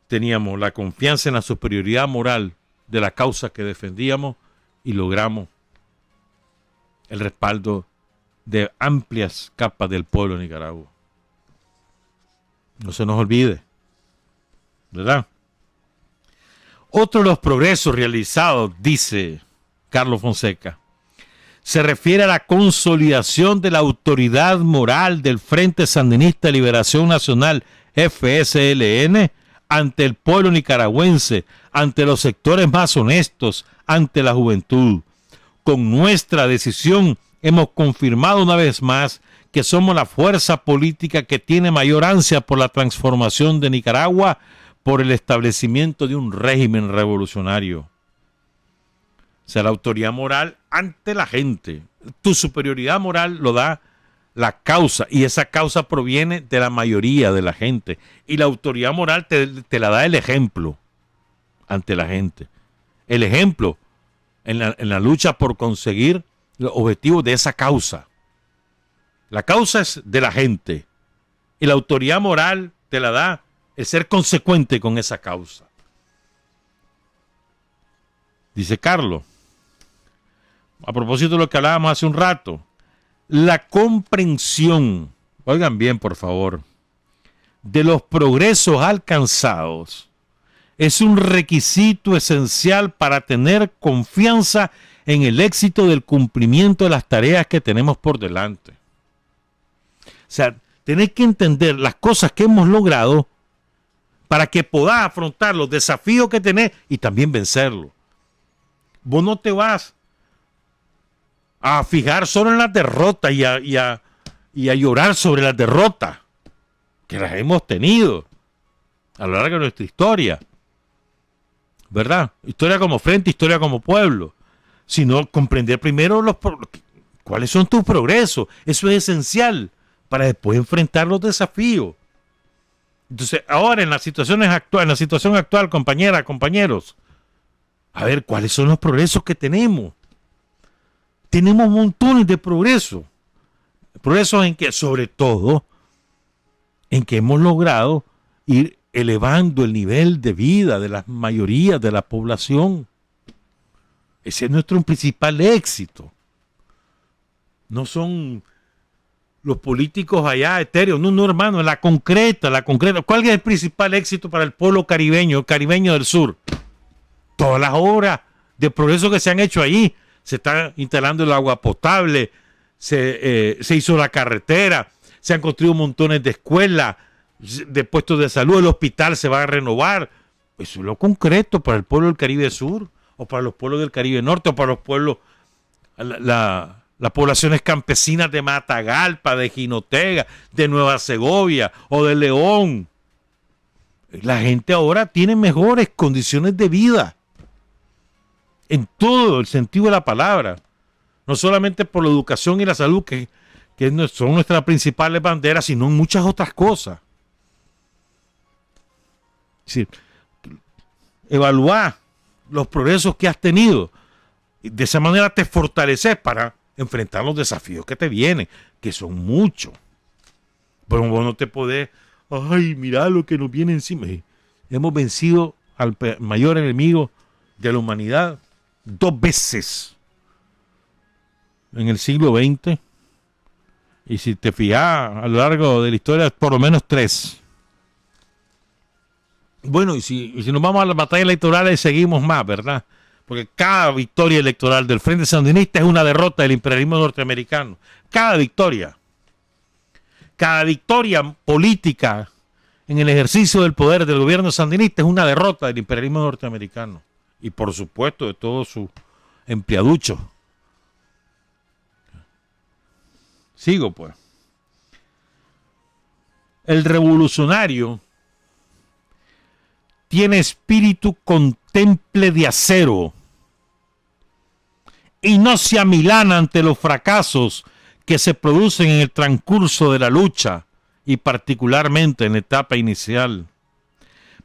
teníamos la confianza en la superioridad moral de la causa que defendíamos y logramos el respaldo de amplias capas del pueblo de Nicaragua. No se nos olvide, ¿verdad? Otro de los progresos realizados, dice Carlos Fonseca, se refiere a la consolidación de la autoridad moral del Frente Sandinista de Liberación Nacional, FSLN, ante el pueblo nicaragüense, ante los sectores más honestos, ante la juventud. Con nuestra decisión hemos confirmado una vez más que somos la fuerza política que tiene mayor ansia por la transformación de Nicaragua, por el establecimiento de un régimen revolucionario. O sea, la autoridad moral ante la gente. Tu superioridad moral lo da la causa, y esa causa proviene de la mayoría de la gente. Y la autoridad moral te la da el ejemplo ante la gente. El ejemplo en la lucha por conseguir los objetivos de esa causa. La causa es de la gente. Y la autoridad moral te la da el ser consecuente con esa causa. Dice Carlos, a propósito de lo que hablábamos hace un rato, la comprensión, oigan bien por favor, de los progresos alcanzados es un requisito esencial para tener confianza en el éxito del cumplimiento de las tareas que tenemos por delante. O sea, tenés que entender las cosas que hemos logrado para que puedas afrontar los desafíos que tenés y también vencerlos. Vos no te vas a fijar solo en las derrotas y a llorar sobre las derrotas que las hemos tenido a lo largo de nuestra historia, ¿verdad? Historia como frente, historia como pueblo, sino comprender primero cuáles son tus progresos. Eso es esencial para después enfrentar los desafíos. Entonces, ahora en la situación actual, compañeras, compañeros, a ver cuáles son los progresos que tenemos. Tenemos montones de progresos. Progresos en que, sobre todo, en que hemos logrado ir elevando el nivel de vida de la mayoría de la población. Ese es nuestro principal éxito. No son los políticos allá etéreos, no, hermano, la concreta. ¿Cuál es el principal éxito para el pueblo caribeño del sur? Todas las obras de progreso que se han hecho allí. Se está instalando el agua potable, se hizo la carretera, se han construido montones de escuelas, de puestos de salud, el hospital se va a renovar. Eso es lo concreto para el pueblo del Caribe Sur, o para los pueblos del Caribe Norte, o para los pueblos, las poblaciones campesinas de Matagalpa, de Jinotega, de Nueva Segovia o de León. La gente ahora tiene mejores condiciones de vida, en todo el sentido de la palabra, no solamente por la educación y la salud, que son nuestras principales banderas, sino en muchas otras cosas. Es decir, evaluar los progresos que has tenido, y de esa manera te fortaleces para enfrentar los desafíos que te vienen, que son muchos. Pero vos no te podés, ay, mirá lo que nos viene encima. Hemos vencido al mayor enemigo de la humanidad 2 veces en el siglo XX, y si te fijas a lo largo de la historia, por lo menos 3. Bueno, y si nos vamos a las batallas electorales, seguimos más, ¿verdad? Porque cada victoria electoral del Frente Sandinista es una derrota del imperialismo norteamericano. Cada victoria política en el ejercicio del poder del gobierno sandinista es una derrota del imperialismo norteamericano. Y por supuesto de todos sus empleaduchos. Sigo pues. El revolucionario tiene espíritu con temple de acero y no se amilana ante los fracasos que se producen en el transcurso de la lucha y particularmente en la etapa inicial.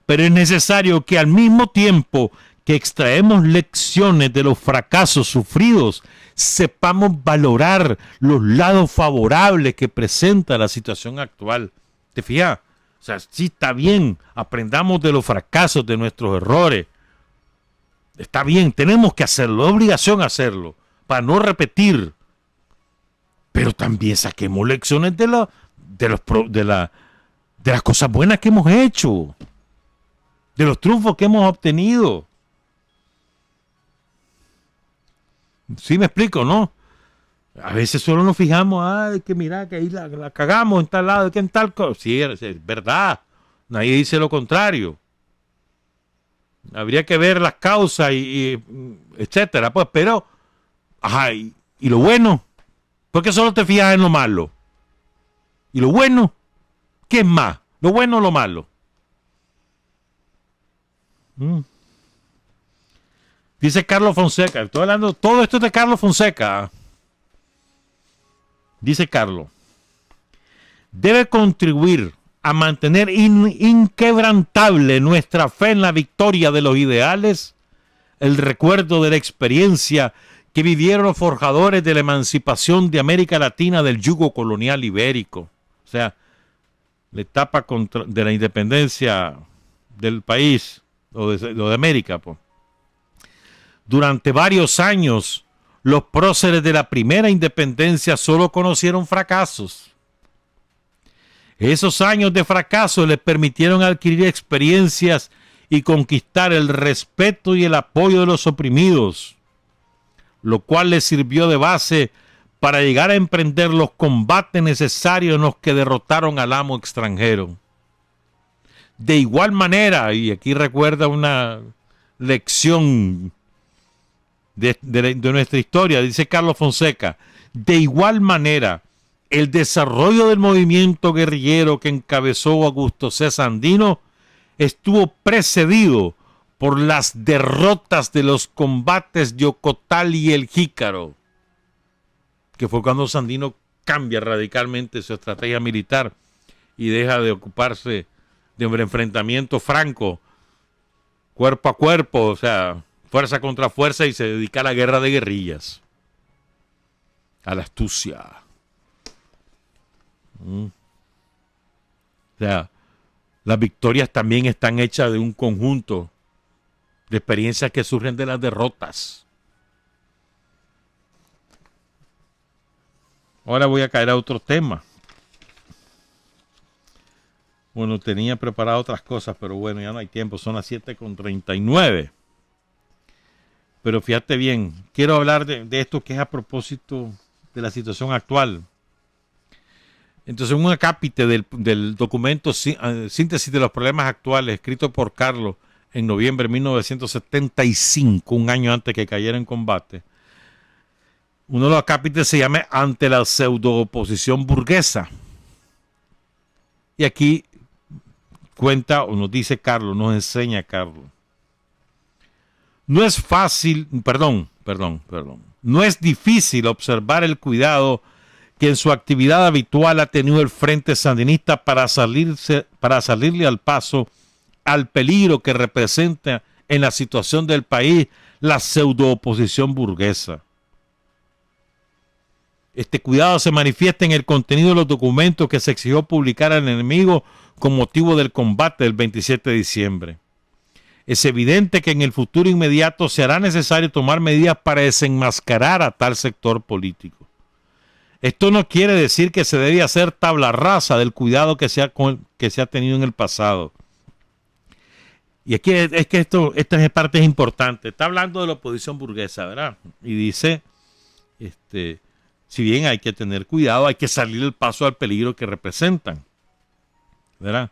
Pero es necesario que al mismo tiempo que extraemos lecciones de los fracasos sufridos, sepamos valorar los lados favorables que presenta la situación actual. ¿Te fijas? O sea, sí está bien, aprendamos de los fracasos, de nuestros errores. Está bien, tenemos que hacerlo, es obligación hacerlo, para no repetir. Pero también saquemos lecciones de las cosas buenas que hemos hecho, de los triunfos que hemos obtenido. ¿Sí me explico, no? A veces solo nos fijamos, ay, que mira, que ahí la cagamos en tal lado, que en tal cosa. Sí, es verdad. Nadie dice lo contrario. Habría que ver las causas y etcétera, pues, pero, ajá, y lo bueno, ¿por qué solo te fijas en lo malo? ¿Y lo bueno? ¿Qué es más? ¿Lo bueno o lo malo? Dice Carlos Fonseca, estoy hablando, todo esto es de Carlos Fonseca. Dice Carlos, debe contribuir a mantener inquebrantable nuestra fe en la victoria de los ideales, el recuerdo de la experiencia que vivieron los forjadores de la emancipación de América Latina del yugo colonial ibérico. O sea, la etapa de la independencia del país, o de América, pues. Durante varios años, los próceres de la primera independencia solo conocieron fracasos. Esos años de fracaso les permitieron adquirir experiencias y conquistar el respeto y el apoyo de los oprimidos, lo cual les sirvió de base para llegar a emprender los combates necesarios en los que derrotaron al amo extranjero. De igual manera, y aquí recuerda una lección de nuestra historia, dice Carlos Fonseca, de igual manera, el desarrollo del movimiento guerrillero que encabezó Augusto C. Sandino estuvo precedido por las derrotas de los combates de Ocotal y El Jícaro, que fue cuando Sandino cambia radicalmente su estrategia militar y deja de ocuparse de un enfrentamiento franco, cuerpo a cuerpo, o sea, fuerza contra fuerza, y se dedica a la guerra de guerrillas, a la astucia. O sea, las victorias también están hechas de un conjunto de experiencias que surgen de las derrotas. Ahora voy a caer a otro tema. Bueno, tenía preparado otras cosas, pero bueno, ya no hay tiempo. Son las 7:39. Pero fíjate bien, quiero hablar de esto que es a propósito de la situación actual. Entonces, un acápite del documento Síntesis de los Problemas Actuales, escrito por Carlos en noviembre de 1975, un año antes que cayera en combate. Uno de los acápites se llama Ante la pseudo-oposición burguesa. Y aquí cuenta, o nos dice Carlos, nos enseña Carlos. No es fácil, no es difícil observar el cuidado que en su actividad habitual ha tenido el Frente Sandinista para salirle al paso al peligro que representa en la situación del país la pseudo-oposición burguesa. Este cuidado se manifiesta en el contenido de los documentos que se exigió publicar al enemigo con motivo del combate del 27 de diciembre. Es evidente que en el futuro inmediato se hará necesario tomar medidas para desenmascarar a tal sector político. Esto no quiere decir que se debe hacer tabla rasa del cuidado que se ha tenido en el pasado. Y aquí es que esta parte es importante. Está hablando de la oposición burguesa, ¿verdad? Y dice, si bien hay que tener cuidado, hay que salir el paso al peligro que representan, ¿verdad?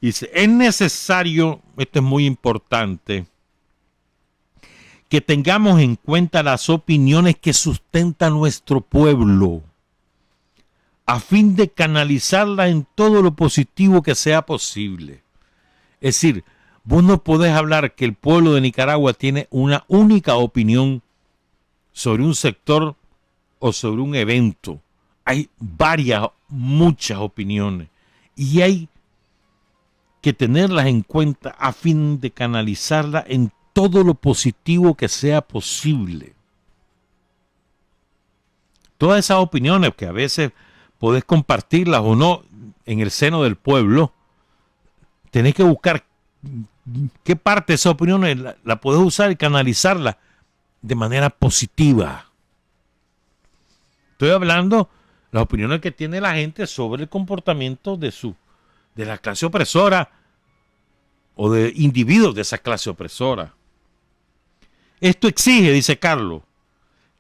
Dice, es necesario, esto es muy importante, que tengamos en cuenta las opiniones que sustenta nuestro pueblo, a fin de canalizarlas en todo lo positivo que sea posible. Es decir, vos no podés hablar que el pueblo de Nicaragua tiene una única opinión sobre un sector o sobre un evento. Hay muchas opiniones, y hay que tenerlas en cuenta a fin de canalizarlas en todo lo positivo que sea posible. Todas esas opiniones que a veces podés compartirlas o no en el seno del pueblo, tenés que buscar qué parte de esas opiniones la podés usar y canalizarla de manera positiva. Estoy hablando de las opiniones que tiene la gente sobre el comportamiento de la clase opresora o de individuos de esa clase opresora. Esto exige, dice Carlos,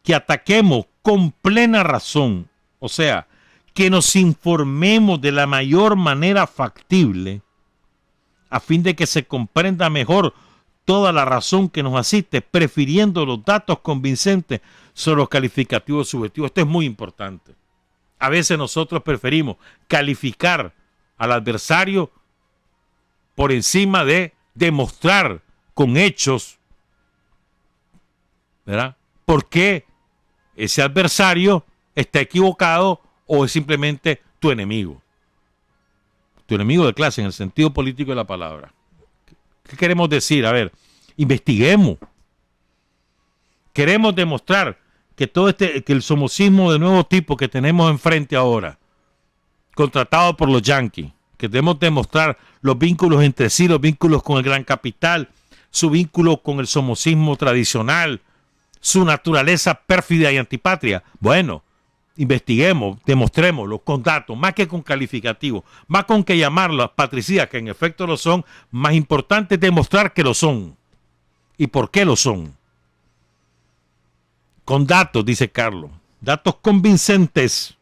que ataquemos con plena razón, o sea, que nos informemos de la mayor manera factible a fin de que se comprenda mejor toda la razón que nos asiste, prefiriendo los datos convincentes sobre los calificativos subjetivos. Esto es muy importante. A veces nosotros preferimos calificar al adversario por encima de demostrar con hechos, ¿verdad?, por qué ese adversario está equivocado o es simplemente tu enemigo. Tu enemigo de clase en el sentido político de la palabra. ¿Qué queremos decir? A ver, investiguemos. Queremos demostrar que que el somocismo de nuevo tipo que tenemos enfrente ahora, contratado por los yanquis, que debemos demostrar los vínculos entre sí, los vínculos con el gran capital, su vínculo con el somocismo tradicional, su naturaleza pérfida y antipatria. Bueno, investiguemos, demostrémoslo con datos, más que con calificativos, más con que llamarlas patricidas, que en efecto lo son. Más importante es demostrar que lo son y por qué lo son. Con datos, dice Carlos, datos convincentes.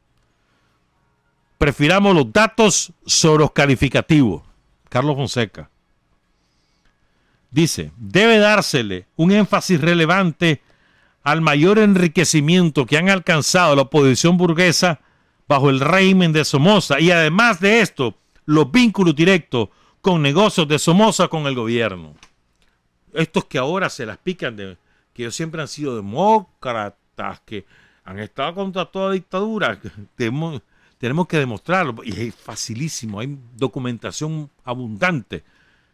Prefiramos los datos sobre los calificativos. Carlos Fonseca. Dice, debe dársele un énfasis relevante al mayor enriquecimiento que han alcanzado la oposición burguesa bajo el régimen de Somoza y además de esto, los vínculos directos con negocios de Somoza con el gobierno. Estos que ahora se las pican, que ellos siempre han sido demócratas, que han estado contra toda dictadura, tenemos que demostrarlo. Y es facilísimo, hay documentación abundante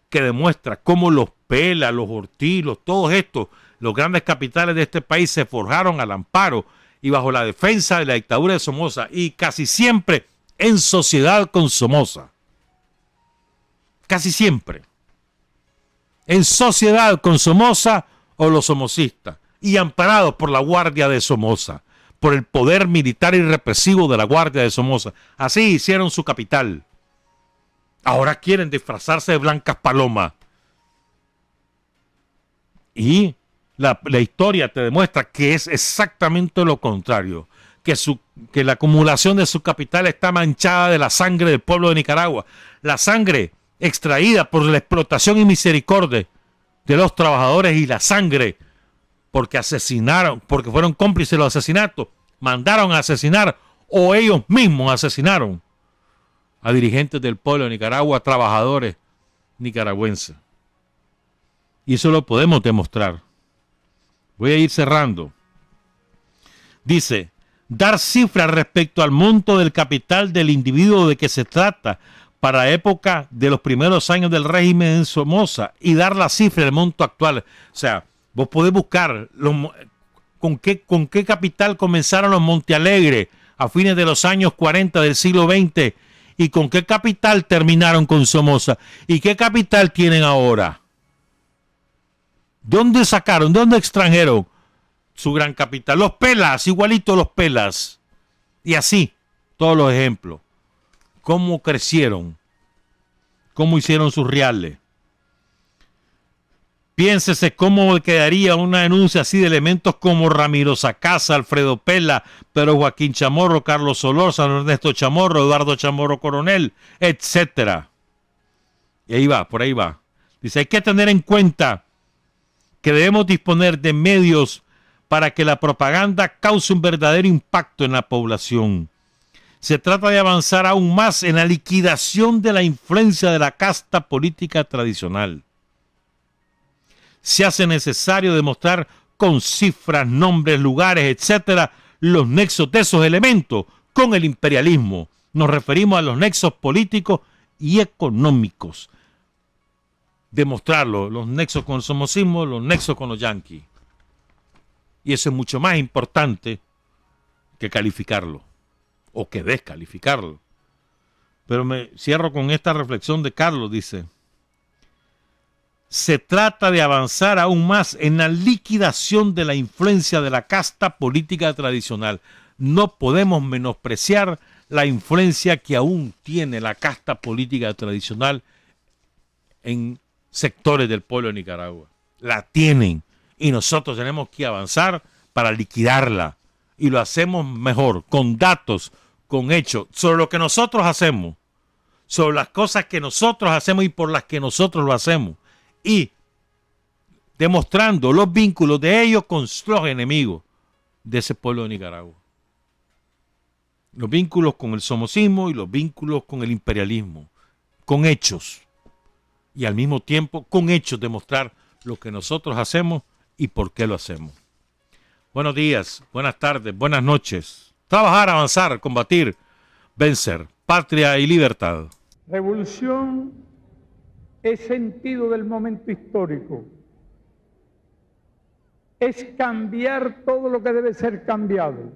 que demuestra cómo los Pela, los Ortiz, todos estos, los grandes capitales de este país se forjaron al amparo y bajo la defensa de la dictadura de Somoza y casi siempre en sociedad con Somoza. Casi siempre. En sociedad con Somoza o los somocistas y amparados por la guardia de Somoza, por el poder militar y represivo de la guardia de Somoza. Así hicieron su capital. Ahora quieren disfrazarse de blancas palomas. Y la historia te demuestra que es exactamente lo contrario, que la acumulación de su capital está manchada de la sangre del pueblo de Nicaragua, la sangre extraída por la explotación y misericordia de los trabajadores y la sangre porque asesinaron, porque fueron cómplices de los asesinatos, mandaron a asesinar o ellos mismos asesinaron a dirigentes del pueblo de Nicaragua, trabajadores nicaragüenses. Y eso lo podemos demostrar. Voy a ir cerrando. Dice, dar cifras respecto al monto del capital del individuo de que se trata para la época de los primeros años del régimen en Somoza y dar la cifra del monto actual. O sea, vos podés buscar con qué capital comenzaron los Montealegre a fines de los años 40 del siglo XX y con qué capital terminaron con Somoza y qué capital tienen ahora. ¿De dónde sacaron? ¿De dónde extrajeron su gran capital? Los Pelas, igualito los Pelas. Y así, todos los ejemplos. Cómo crecieron, cómo hicieron sus reales. Piénsese cómo quedaría una denuncia así de elementos como Ramiro Sacasa, Alfredo Pela, Pedro Joaquín Chamorro, Carlos Solórzano, Ernesto Chamorro, Eduardo Chamorro Coronel, etcétera. Y ahí va, por ahí va. Dice, hay que tener en cuenta que debemos disponer de medios para que la propaganda cause un verdadero impacto en la población. Se trata de avanzar aún más en la liquidación de la influencia de la casta política tradicional. Se hace necesario demostrar con cifras, nombres, lugares, etcétera, los nexos de esos elementos con el imperialismo. Nos referimos a los nexos políticos y económicos. Demostrarlo, los nexos con el somocismo, los nexos con los yanquis. Y eso es mucho más importante que calificarlo o que descalificarlo. Pero me cierro con esta reflexión de Carlos, dice, se trata de avanzar aún más en la liquidación de la influencia de la casta política tradicional. No podemos menospreciar la influencia que aún tiene la casta política tradicional en sectores del pueblo de Nicaragua. La tienen y nosotros tenemos que avanzar para liquidarla y lo hacemos mejor, con datos, con hechos, sobre lo que nosotros hacemos, sobre las cosas que nosotros hacemos y por las que nosotros lo hacemos y demostrando los vínculos de ellos con los enemigos de ese pueblo de Nicaragua. Los vínculos con el somocismo y los vínculos con el imperialismo, con hechos. Y al mismo tiempo, con hechos, demostrar lo que nosotros hacemos y por qué lo hacemos. Buenos días, buenas tardes, buenas noches. Trabajar, avanzar, combatir, vencer. Patria y libertad. Revolución es sentido del momento histórico. Es cambiar todo lo que debe ser cambiado.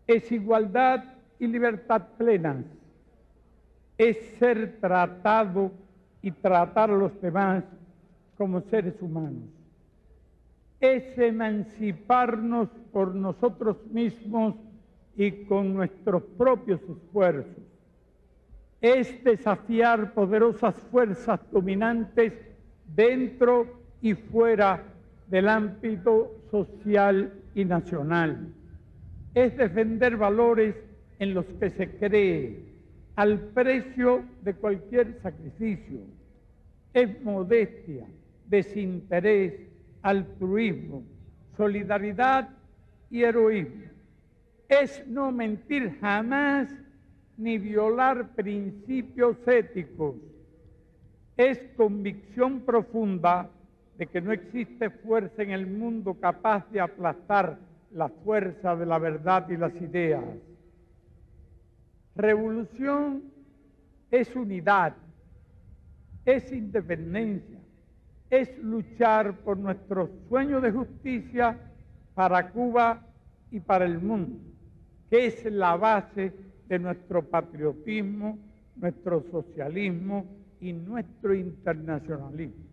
Es igualdad y libertad plenas. Es ser tratado y tratar a los demás como seres humanos. Es emanciparnos por nosotros mismos y con nuestros propios esfuerzos. Es desafiar poderosas fuerzas dominantes dentro y fuera del ámbito social y nacional. Es defender valores en los que se cree, al precio de cualquier sacrificio. Es modestia, desinterés, altruismo, solidaridad y heroísmo. Es no mentir jamás ni violar principios éticos. Es convicción profunda de que no existe fuerza en el mundo capaz de aplastar la fuerza de la verdad y las ideas. Revolución es unidad, es independencia, es luchar por nuestro sueño de justicia para Cuba y para el mundo, que es la base de nuestro patriotismo, nuestro socialismo y nuestro internacionalismo.